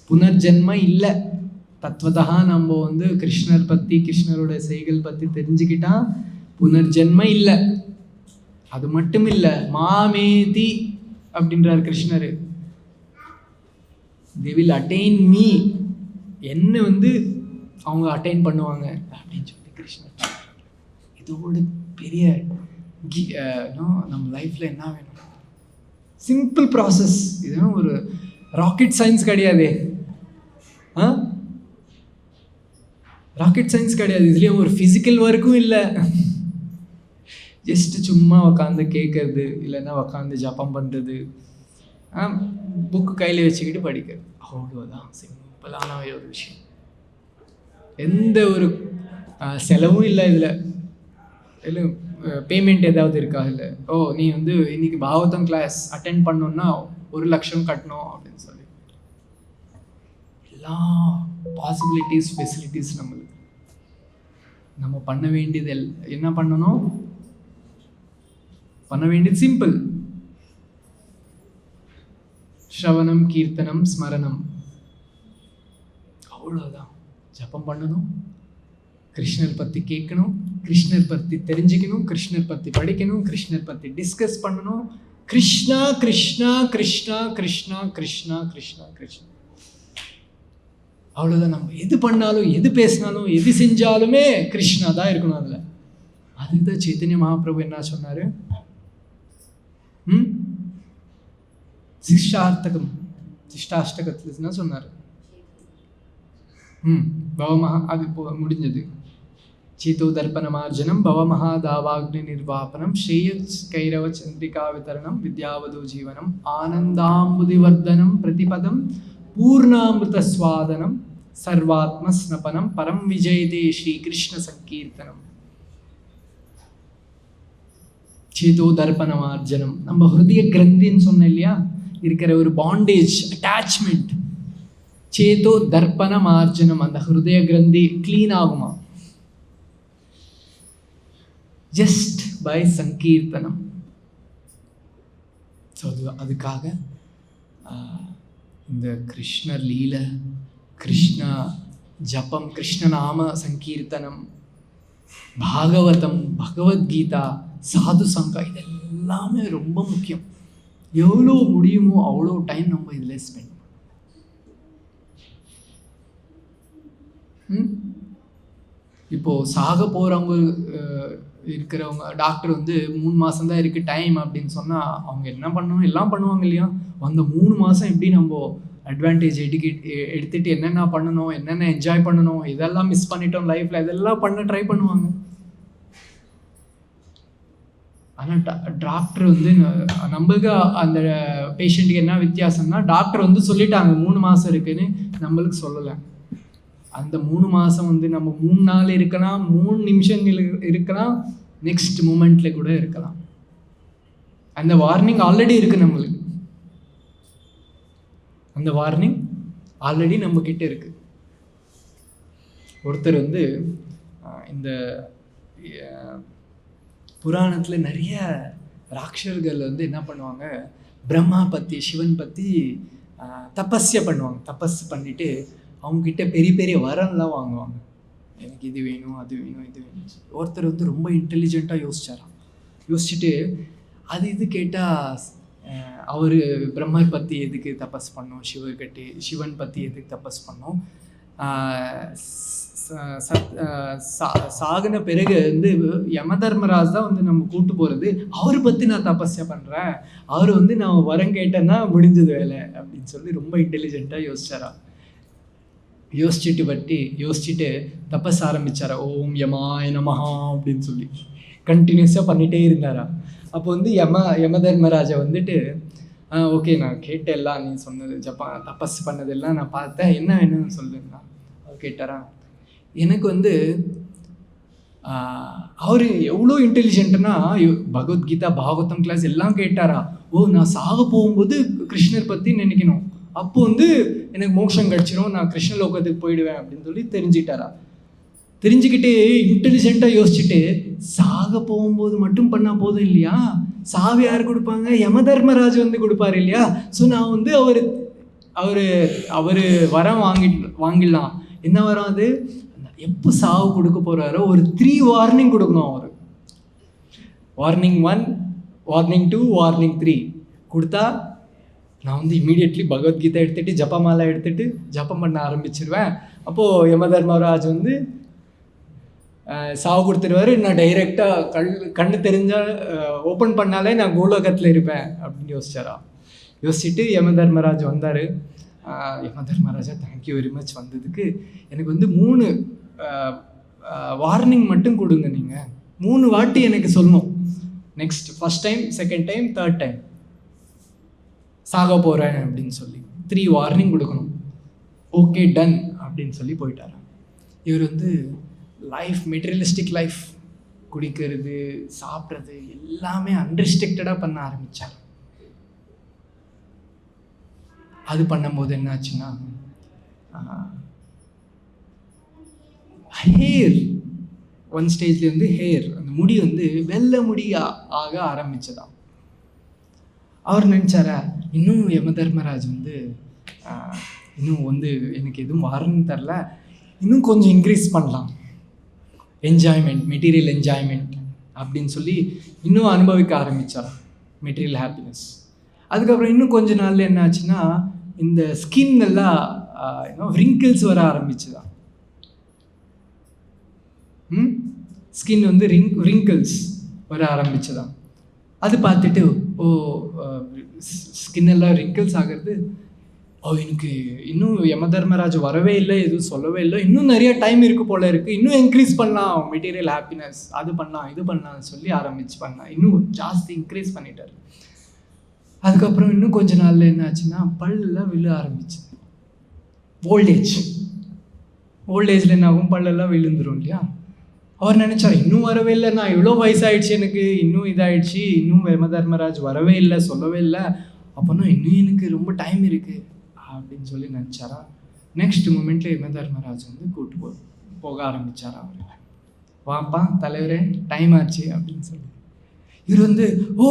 புனர்ஜென்ம இல்லை. தத்துவதா நம்ம வந்து கிருஷ்ணர் பற்றி, கிருஷ்ணரோட செய்கள் பற்றி தெரிஞ்சுக்கிட்டா புனர்ஜென்ம இல்லை. அது மட்டும் இல்லை, மாமேதி அப்படின்றார் கிருஷ்ணர். they will attain me. என்ன வந்து அவங்க அட்டைன் பண்ணுவாங்க அப்படின்னு சொல்லி கிருஷ்ணர். இதோட பெரிய நம்ம லைஃப்பில் என்ன வேணும்? Simple process. இதுவும் ஒரு ராக்கெட் சயின்ஸ் கிடையாது. ராக்கெட் சயின்ஸ் கிடையாது. இதுலேயும் ஒரு ஃபிசிக்கல் ஒர்க்கும் இல்லை. ஜஸ்ட்டு சும்மா உக்காந்து கேட்கறது, இல்லைன்னா உக்காந்து ஜபம் பண்ணுறது, புக்கு கையில் வச்சுக்கிட்டு படிக்கிறது, அவ்வளோதான். சிம்பிளான ஒரு விஷயம். எந்த ஒரு செலவும் இல்லை இதில். இல்லை பேமெண்ட் ஏதாவது இருக்கா? இல்லை. ஓ நீ வந்து இன்னைக்கு பாகவதம் கிளாஸ் அட்டென்ட் பண்ணோன்னா 1 லட்சம் கட்டணும் அப்படின்னு சொல்லி எல்லா பாசிபிலிட்டிஸ், ஃபெசிலிட்டிஸ் நம்மளுக்கு. நம்ம பண்ண வேண்டியது என்ன பண்ணணும்? பண்ண வேண்டியது சிம்பிள். ஸ்ரவணம், கீர்த்தனம், ஸ்மரணம், அவ்வளோதான். ஜபம் பண்ணணும், கிருஷ்ணர் பற்றி கேட்கணும், கிருஷ்ணர் பற்றி தெரிஞ்சுக்கணும், கிருஷ்ணர் பற்றி படிக்கணும், கிருஷ்ணர் பற்றி டிஸ்கஸ் பண்ணணும். கிருஷ்ணா கிருஷ்ணா கிருஷ்ணா கிருஷ்ணா கிருஷ்ணா கிருஷ்ணா கிருஷ்ணா, அவ்வளோதான். நம்ம எது பண்ணாலும், எது பேசினாலும், எது செஞ்சாலுமே கிருஷ்ணா தான் இருக்கணும் அதில். அதுதான் சைத்தன்ய மகாபிரபு என்ன சொன்னார்? சிஷ்டாஷ்டகத்தில் என்ன சொன்னார்? பவமஹா, அது முடிஞ்சது. சீதோ தர்ப்பணமார்ஜனம் பவமஹாதாவாக்னி நிர்வாபனம் ஸ்ரேய கைரவ சந்திரிகா விதரணம் வித்யாவதோ ஜீவனம் ஆனந்தாம்புதிவர்தனம் பிரதிபதம் பூர்ணாமிருதஸ்வாதனம் சர்வாத்மஸ்னபனம் பரம் விஜயதே ஸ்ரீகிருஷ்ண சங்கீர்த்தனம். சேதோ தர்ப்பணமார்ஜனம், நம்ம ஹிருதய கிரந்தின்னு சொன்ன இல்லையா, இருக்கிற ஒரு பாண்டேஜ், அட்டாச்மெண்ட். சேதோ தர்ப்பணமார்ஜனம், அந்த ஹிருதய கிரந்தி க்ளீன் ஆகுமா? ஜஸ்ட் பை சங்கீர்த்தனம். ஸோ அதுக்காக இந்த கிருஷ்ணர் லீல, கிருஷ்ண ஜபம், கிருஷ்ணநாம சங்கீர்த்தனம், பாகவதம், பகவத்கீதா, சாது சங்கா, இதெல்லாமே ரொம்ப முக்கியம். எவ்வளோ முடியுமோ அவ்வளோ டைம் நம்ம இதில் ஸ்பெண்ட். இப்போது சாக போகிறவங்க இருக்கிறவங்க, டாக்டர் வந்து 3 மாதம் தான் இருக்குது டைம் அப்படின்னு சொன்னால் அவங்க என்ன பண்ணணும்? எல்லாம் பண்ணுவாங்க இல்லையா? அந்த 3 மாதம் எப்படி நம்ம அட்வான்டேஜ் எடுத்துகிட்டு என்னென்ன பண்ணணும், என்னென்ன என்ஜாய் பண்ணணும், இதெல்லாம் மிஸ் பண்ணிட்டோம் லைஃப்பில், இதெல்லாம் பண்ண ட்ரை பண்ணுவாங்க. ஆனால் டாக்டர் வந்து நம்மளுக்கு அந்த பேஷண்ட்டுக்கு என்ன வித்தியாசம்னா, டாக்டர் வந்து சொல்லிட்டாங்க 3 மாதம் இருக்குன்னு, நம்மளுக்கு சொல்லலை. அந்த 3 மாதம் வந்து நம்ம 3 நாள் இருக்கலாம், 3 நிமிஷங்கள் இருக்கலாம், நெக்ஸ்ட் மூமெண்ட்டில் கூட இருக்கலாம். அந்த வார்னிங் ஆல்ரெடி இருக்குது நம்மளுக்கு. அந்த வார்னிங் ஆல்ரெடி நம்மக்கிட்ட இருக்குது. ஒருத்தர் வந்து இந்த புராணத்தில் நிறைய ராட்சர்கள் வந்து என்ன பண்ணுவாங்க, பிரம்மா பற்றி, சிவன் பற்றி தபஸ்ய பண்ணுவாங்க. தபஸ் பண்ணிவிட்டு அவங்கக்கிட்ட பெரிய பெரிய வரம்லாம் வாங்குவாங்க. எனக்கு இது வேணும், அது வேணும், இது வேணும். ஒருத்தர் வந்து ரொம்ப இன்டெலிஜென்ட்டாக யோசிச்சுட்டு அது இது கேட்டால் அவர் பிரம்மர் பற்றி எதுக்கு தபஸ் பண்ணோம், சிவன் பற்றி எதுக்கு தபஸ் பண்ணோம், சாகின பிறகு வந்து யம தர்மராஜ் தான் வந்து நம்ம கூட்டு போகிறது, அவரை பற்றி நான் தபஸ்யா பண்ணுறேன், அவர் வந்து நான் வரம் கேட்டேன்னா முடிஞ்சது வேலை அப்படின்னு சொல்லி ரொம்ப இன்டெலிஜென்ட்டாக யோசிச்சாரா. யோசிச்சுட்டு தபஸ் ஆரம்பிச்சாரா. ஓம் யமாய நமஹா அப்படின்னு சொல்லி கண்டினியூஸாக பண்ணிகிட்டே இருந்தாரா. அப்போ வந்து யம தர்மராஜா வந்துட்டு, ஓகே நான் கேட்டேல்லாம், நீ சொன்னது தபஸ் பண்ணதெல்லாம் நான் பார்த்தேன், என்ன வேணும்னு சொல்லுன்னா அவர் கேட்டாரா. எனக்கு வந்து அவர் எவ்வளோ இன்டெலிஜென்ட்னா பகவத்கீதா பாகவதம் கிளாஸ் எல்லாம் கேட்டாரா. ஓ நான் சாக போகும்போது கிருஷ்ணர் பற்றி நினைக்கணும், அப்போ வந்து எனக்கு மோட்சம் கிடச்சிரும், நான் கிருஷ்ண லோகத்துக்கு போயிடுவேன் அப்படின்னு சொல்லி தெரிஞ்சுக்கிட்டாரா. தெரிஞ்சுக்கிட்டு இன்டெலிஜென்ட்டாக யோசிச்சுட்டு, சாக போகும்போது மட்டும் பண்ணால் போதும் இல்லையா, சாவி யார் கொடுப்பாங்க, யம தர்மராஜ் வந்து கொடுப்பாரு இல்லையா. ஸோ நான் வந்து அவர் வரம் வாங்கிடலாம். என்ன வரம் அது, எப்போ சாவு கொடுக்க போகிறாரோ ஒரு 3 வார்னிங் கொடுக்கணும். அவர் வார்னிங் 1, வார்னிங் 2, வார்னிங் 3 கொடுத்தா நான் வந்து இமீடியட்லி பகவத்கீதை எடுத்துகிட்டு ஜபமாலை எடுத்துகிட்டு ஜபம் பண்ண ஆரம்பிச்சிருவேன். அப்போது யம தர்மராஜ் வந்து சாவு கொடுத்துருவாரு. நான் டைரெக்டாக கண்ணு தெரிஞ்சால் ஓப்பன் பண்ணாலே நான் கோலோகத்தில் இருப்பேன் அப்படின்னு யோசிச்சாரா. யோசிச்சுட்டு யம தர்மராஜ் வந்தார். யம தர்மராஜா தேங்க்யூ வெரி மச் வந்ததுக்கு. எனக்கு வந்து 3 வார்னிங் மட்டும் கொடுங்க, நீங்கள் 3 வாட்டி எனக்கு சொல்லணும். Next first time, second time, third time சாக போகிறேன் அப்படின்னு சொல்லி 3 வார்னிங் கொடுக்கணும். ஓகே டன் அப்படின்னு சொல்லி போயிட்டார். இவர் வந்து லைஃப், மெட்டீரியலிஸ்டிக் லைஃப், குடிக்கிறது சாப்பிட்றது எல்லாமே அன்ரெஸ்ட்ரிக்டடாக பண்ண ஆரம்பித்தார். அது பண்ணும்போது என்னாச்சுன்னா, ஹேர் ஒன் ஸ்டேஜ்ல வந்து ஹேர், அந்த முடி வந்து வெள்ளை முடியா ஆக ஆரம்பிச்சதாம். அவர் நினச்சாரா, இன்னும் யம தர்மராஜ் வந்து இன்னும் வந்து எனக்கு எதுவும் வரணும்னு தரல, இன்னும் கொஞ்சம் இன்க்ரீஸ் பண்ணலாம், என்ஜாய்மெண்ட், மெட்டீரியல் என்ஜாய்மெண்ட் அப்படின்னு சொல்லி இன்னும் அனுபவிக்க ஆரம்பித்தார் மெட்டீரியல் ஹாப்பினஸ். அதுக்கப்புறம் இன்னும் கொஞ்ச நாளில் என்ன ஆச்சுன்னா, இந்த ஸ்கின் எல்லாம் ரிங்கிள்ஸ் வர ஆரம்பிச்சுதான். ஸ்கின் வந்து ரிங்கிள்ஸ் வர ஆரம்பிச்சுதான். அது பார்த்துட்டு, ஓ ஸ்கின் எல்லாம் ரிங்கிள்ஸ் ஆகிறது, ஓ எனக்கு இன்னும் யம தர்மராஜ் வரவே இல்லை, எதுவும் சொல்லவே இல்லை, இன்னும் நிறைய டைம் இருக்குது போல இருக்குது, இன்னும் இன்க்ரீஸ் பண்ணலாம் மெட்டீரியல் ஹாப்பினஸ், அது பண்ணலாம் இது பண்ணலாம்னு சொல்லி பண்ணலாம், இன்னும் ஜாஸ்தி இன்க்ரீஸ் பண்ணிட்டார். அதுக்கப்புறம் இன்னும் கொஞ்ச நாளில் என்ன ஆச்சுன்னா, பல்லெல்லாம் விழ ஆரம்பிச்சு. ஓல்டேஜில் என்ன ஆகும், பல்லெல்லாம் விழுந்துடும் இல்லையா. அவர் நினச்சார், இன்னும் வரவே இல்லை, நான் இவ்வளோ வயசாகிடுச்சு, எனக்கு இன்னும் இதாகிடுச்சு, இன்னும் யம தர்மராஜ் வரவே இல்லை, சொல்லவே இல்லை, அப்போனா இன்னும் எனக்கு ரொம்ப டைம் இருக்குது அப்படின்னு சொல்லி நினச்சாரா. நெக்ஸ்ட் மூமெண்ட்டில் யம தர்மராஜ் வந்து கூப்பிட்டு போக ஆரம்பித்தாரா. அவர் வாப்பா தலைவரே டைம் ஆச்சு அப்படின்னு சொல்லி. இவர் வந்து, ஓ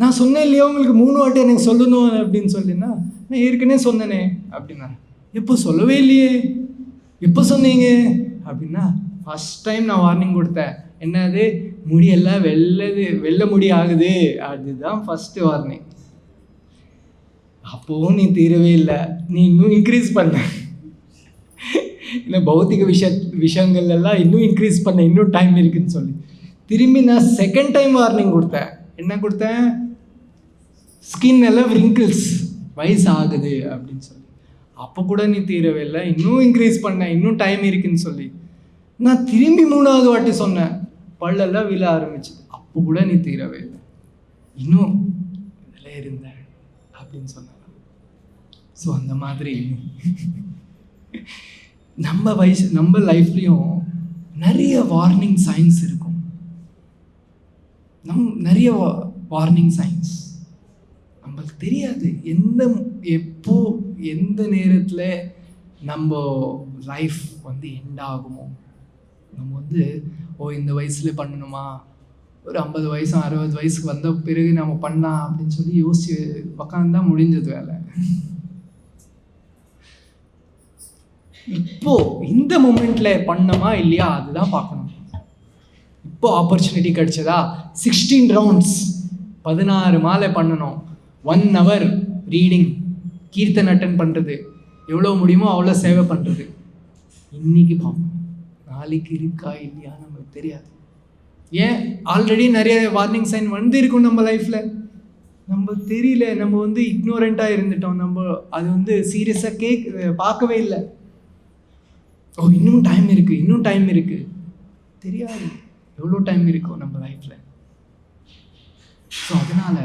நான் சொன்னேன் இல்லையா உங்களுக்கு 3 வாட்டி எனக்கு சொல்லணும் அப்படின்னு சொல்லினா, நான் ஏற்கனவே சொன்னேனே அப்படின்னா. எப்போ சொல்லவே இல்லையே, எப்போ சொன்னீங்க அப்படின்னா, ஃபஸ்ட் டைம் நான் வார்னிங் கொடுத்தேன், என்னது முடியெல்லாம் வெள்ளை முடி ஆகுது, அதுதான் ஃபஸ்ட்டு வார்னிங். அப்போவும் நீ தீரவே இல்லை, நீ இன்னும் இன்க்ரீஸ் பண்ண, இல்லை பௌத்திக விஷயங்கள் எல்லாம் இன்னும் இன்க்ரீஸ் பண்ண, இன்னும் டைம் இருக்குன்னு சொல்லி திரும்பி நான் செகண்ட் டைம் வார்னிங் கொடுத்தேன். என்ன கொடுத்தேன், ஸ்கின் எல்லாம் ரிங்கிள்ஸ் வயசு ஆகுது அப்படின்னு சொல்லி. அப்போ கூட நீ தீரவே இல்லை, இன்னும் இன்க்ரீஸ் பண்ண, இன்னும் டைம் இருக்குன்னு சொல்லி நான் திரும்பி 3வது வாட்டி சொன்னேன், பல்லெல்லாம் விழ ஆரம்பிச்சுது, அப்போ கூட நீ தீரவே இல்லை, இன்னும் இதில் இருந்தேன் அப்படின்னு சொன்னாங்க. ஸோ அந்த மாதிரி நம்ம லைஃப்லேயும் நிறைய வார்னிங் சைன்ஸ் இருக்கும். நிறைய வார்னிங் சைன்ஸ் நம்மளுக்கு தெரியாது, எப்போ எந்த நேரத்தில் நம்ம லைஃப் வந்து எண்ட் ஆகுமோ. நம்ம வந்து இந்த வயசில் பண்ணணுமா, ஒரு 50 வயசு 60 வயசுக்கு வந்த பிறகு நம்ம பண்ணலாம் அப்படின்னு சொல்லி யோசிச்சு உக்காந்தா முடிஞ்சது வேலை. இப்போ இந்த மூமெண்ட்ல பண்ணமா இல்லையா அதுதான் பார்க்கணும். இப்போ ஆப்பர்ச்சுனிட்டி கிடைச்சதா, 16 ரவுண்ட்ஸ் 16 மாலை பண்ணணும், 1 hour ரீடிங், கீர்த்தன் அட்டன் பண்ணுறது, எவ்வளோ முடியுமோ அவ்வளோ சேவை பண்ணுறது, இன்னைக்கு பார்ப்போம், நாளைக்கு இருக்கா இல்லையா நமக்கு தெரியாது. ஏன் ஆல்ரெடி நிறைய வார்னிங் சைன் வந்து இருக்கும் நம்ம லைஃப்பில், நம்ம தெரியல, நம்ம வந்து இக்னோரண்ட்டாக இருந்துட்டோம், நம்ம அது வந்து சீரியஸாக பார்க்கவே இல்லை. ஓ இன்னும் டைம் இருக்குது, தெரியாது எவ்வளோ டைம் இருக்கும் நம்ம லைஃப்பில். ஸோ அதனால்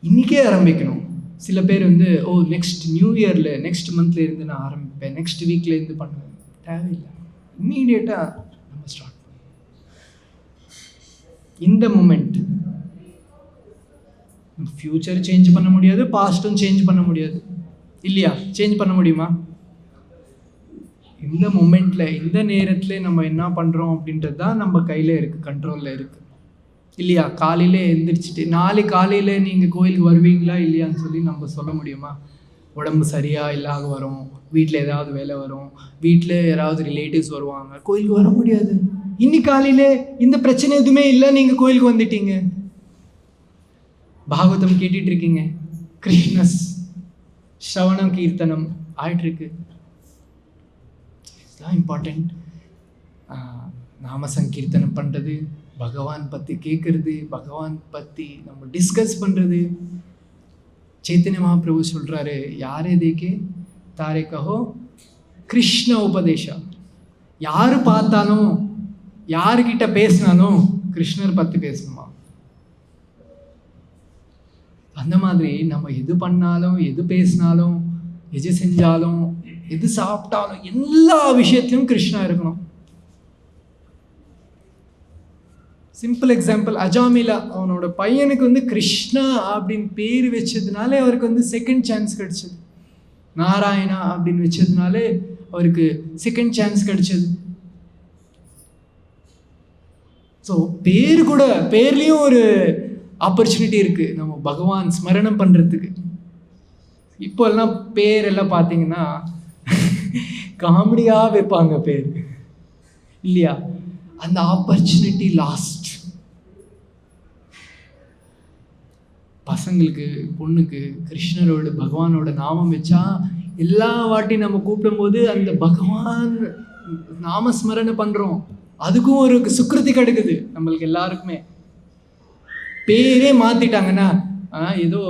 இன்றைக்கே ஆரம்பிக்கணும். சில பேர் வந்து நெக்ஸ்ட் நியூ இயரில் நெக்ஸ்ட் மந்த்ல இருந்து நான் ஆரம்பிப்பேன், நெக்ஸ்ட் வீக்லேருந்து பண்ணுவேன். தேவையில்லை, இம்மீடியட்டாக நம்ம ஸ்டார்ட் பண்ணுவோம். இந்த மூமெண்ட் ஃப்யூச்சர் சேஞ்ச் பண்ண முடியாது, பாஸ்ட்டும் சேஞ்ச் பண்ண முடியாது இல்லையா? சேஞ்ச் பண்ண முடியுமா? இந்த மூமெண்ட்டில் இந்த நேரத்தில் நம்ம என்ன பண்ணுறோம் அப்படின்றது தான் நம்ம கையில் இருக்குது, கண்ட்ரோலில் இருக்குது இல்லையா? காலையில் எழுந்திரிச்சிட்டு நாளைக்கு காலையில் நீங்கள் கோயிலுக்கு வருவீங்களா இல்லையான்னு சொல்லி நம்ம சொல்ல முடியுமா? உடம்பு சரியாக இல்லாத வரும், வீட்டில் ஏதாவது வேலை வரும், வீட்டில் யாராவது ரிலேட்டிவ்ஸ் வருவாங்க, கோயிலுக்கு வர முடியாது. இன்னைக்கு காலையில் இந்த பிரச்சனை எதுவுமே இல்லை, நீங்கள் கோயிலுக்கு வந்துட்டீங்க, பாகவதம் கேட்டுட்டு இருக்கீங்க, கிருஷ்ணஸ் ஸ்ரவணம் கீர்த்தனம் ஆயிட்டுருக்கு. இதுதான் இம்பார்ட்டண்ட். நாம சங்கீர்த்தனம் பண்ணுறது, பகவான் பற்றி கேட்குறது, பகவான் பற்றி நம்ம டிஸ்கஸ் பண்ணுறது. चैतन्य महाप्रभु சொல்கிறாரு, யாரே தேக்கே தாரே கஹோ கிருஷ்ண உபதேசா. யார் பார்த்தாலும் யார்கிட்ட பேசினாலும் கிருஷ்ணர் பற்றி பேசணுமா. அந்த மாதிரி நம்ம எது பண்ணாலும், எது பேசினாலும், எது செஞ்சாலும், எது சாப்பிட்டாலும் எல்லா விஷயத்திலும் கிருஷ்ணா இருக்கணும். சிம்பிள் எக்ஸாம்பிள், அஜாமிலா அவனோட பையனுக்கு வந்து கிருஷ்ணா அப்படின்னு பேர் வச்சதுனாலே அவருக்கு வந்து செகண்ட் சான்ஸ் கிடைச்சது. நாராயணா அப்படின்னு வச்சதுனாலே அவருக்கு செகண்ட் சான்ஸ் கிடைச்சது. ஸோ பேர்லேயும் ஒரு ஆப்பர்ச்சுனிட்டி இருக்குது நம்ம பகவான் ஸ்மரணம் பண்ணுறதுக்கு. இப்போ எல்லாம் பேரெல்லாம் பார்த்தீங்கன்னா காமெடியாக வைப்பாங்க பேர் இல்லையா? அந்த ஆப்பர்ச்சுனிட்டி லாஸ்ட். பசங்களுக்கு பொண்ணுக்கு கிருஷ்ணரோட பகவானோட நாமம் வச்சா எல்லா வாட்டி நம்ம கூப்பிடும்போது அந்த பகவான் நாமஸ்மரணை பண்ணுறோம், அதுக்கும் ஒரு சுக்கிருதி கிடைக்குது நம்மளுக்கு எல்லாருக்குமே. பேரே மாற்றிட்டாங்கன்னா ஏதோ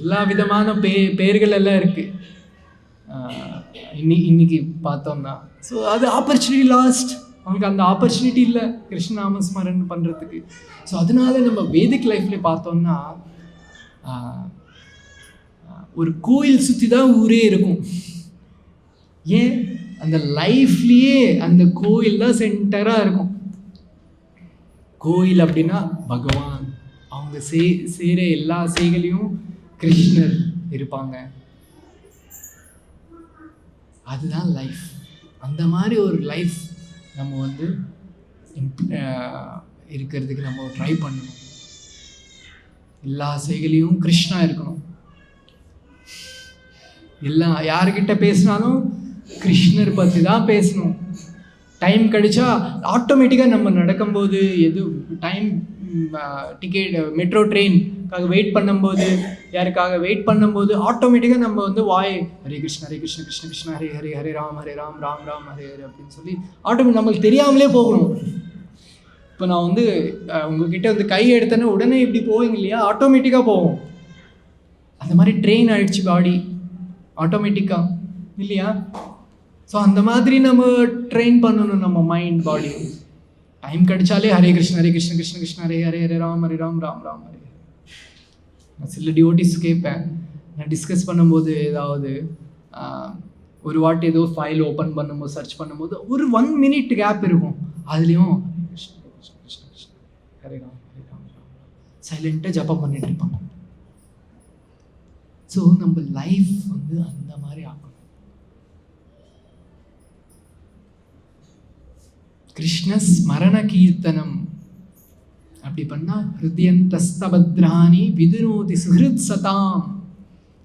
எல்லா விதமான பேர்கள் எல்லாம் இருக்குது இன்னைக்கு பார்த்தோம்னா. ஸோ அது ஆப்பர்ச்சுனிட்டி லாஸ்ட், அவங்களுக்கு அந்த ஆப்பர்ச்சுனிட்டி இல்லை கிருஷ்ண நாமஸ்மரணை பண்ணுறதுக்கு. ஸோ அதனால நம்ம வேதிக் லைஃப்ல பார்த்தோம்னா ஒரு கோயில் சுற்றி தான் ஊரே இருக்கும். ஏன்? அந்த லைஃப்லேயே அந்த கோயில் தான் சென்டராக இருக்கும். கோயில் அப்படின்னா பகவான், அவங்க செய்கிற எல்லா செய்களையும் கிருஷ்ணர் இருப்பாங்க. அதுதான் லைஃப். அந்த மாதிரி ஒரு லைஃப் நம்ம வந்து இருக்கிறதுக்கு நம்ம ட்ரை பண்ணணும். எல்லா செய்களையும் கிருஷ்ணா இருக்கணும். எல்லாம் யாருக்கிட்ட பேசினாலும் கிருஷ்ணர் பற்றி தான் பேசணும். டைம் கிடைச்சா ஆட்டோமேட்டிக்காக நம்ம நடக்கும்போது, எது டைம் டிக்கெட் மெட்ரோ ட்ரெயின்காக வெயிட் பண்ணும்போது, யாருக்காக வெயிட் பண்ணும்போது ஆட்டோமேட்டிக்காக நம்ம வந்து ஹரே கிருஷ்ண கிருஷ்ண கிருஷ்ண ஹரே ஹரே, ஹரே ராம் ராம் ராம் ஹரே ஹரே அப்படின்னு சொல்லி ஆட்டோமேட்டிக் நம்மளுக்கு தெரியாமலே போகணும். இப்போ நான் வந்து உங்ககிட்ட வந்து கை எடுத்தேன்னா உடனே இப்படி போவீங்க இல்லையா? ஆட்டோமேட்டிக்காக போவோம். அந்த மாதிரி ட்ரெயின் ஆயிடுச்சு பாடி ஆட்டோமேட்டிக்காக இல்லையா? ஸோ அந்த மாதிரி நம்ம ட்ரெயின் பண்ணணும் நம்ம மைண்ட் பாடி. டைம் கிடைச்சாலே ஹரே கிருஷ்ண கிருஷ்ண கிருஷ்ண ஹரே ஹரே, ஹரே ராம் ராம் ராம் ஹரே. நான் சில டிவோட்டிஸ் கேட்பேன், நான் டிஸ்கஸ் பண்ணும்போது ஏதாவது ஒரு வாட்டி ஏதோ ஃபைல் ஓப்பன் பண்ணும்போது சர்ச் பண்ணும்போது ஒரு 1 minute கேப் இருக்கும். அதுலேயும் கிருஷ்ண கிருஷ்ண கிருஷ்ண கிருஷ்ண ஹரே ராம் சைலண்ட்டாக ஜப்பம் பண்ணிட்டு இருப்பாங்க. ஸோ நம்ம லைஃப் வந்து அந்த மாதிரி ஆகணும். கிருஷ்ண ஸ்மரண கீர்த்தனம் அப்படி பண்ணா ஹிருதயந்தஸ்தபத்ராணி விதுனோதி சுஹிருத் சதாம்.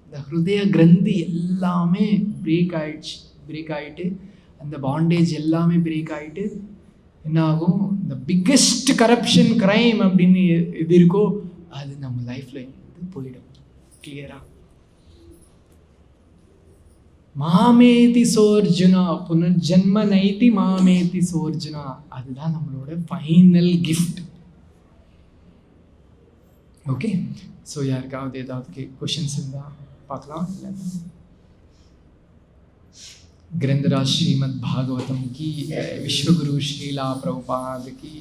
இந்த ஹிருதய கிரந்தி எல்லாமே பிரேக் ஆகிட்டு அந்த பாண்டேஜ் எல்லாமே பிரேக் ஆகிட்டு என்ன ஆகும்? இந்த பிக்கெஸ்ட் கரப்ஷன் கிரைம் அப்படின்னு எது இருக்கோ அது நம்ம லைஃப்பில் போயிடும் கிளியராக. மாமேதி சோர்ஜுனா, புனர்ஜன்ம நைதி மாமேதி சோர்ஜுனா. அதுதான் நம்மளோட ஃபைனல் கிஃப்ட். ஓகே, ஸோ யாருக்காவது ஏதாவது கொஷின்ஸ் இருந்தால் பார்க்கலாம். இல்லை, ग्रंथराज श्रीमद् भागवतम की, विश्वगुरु श्रीला प्रभुपाद की.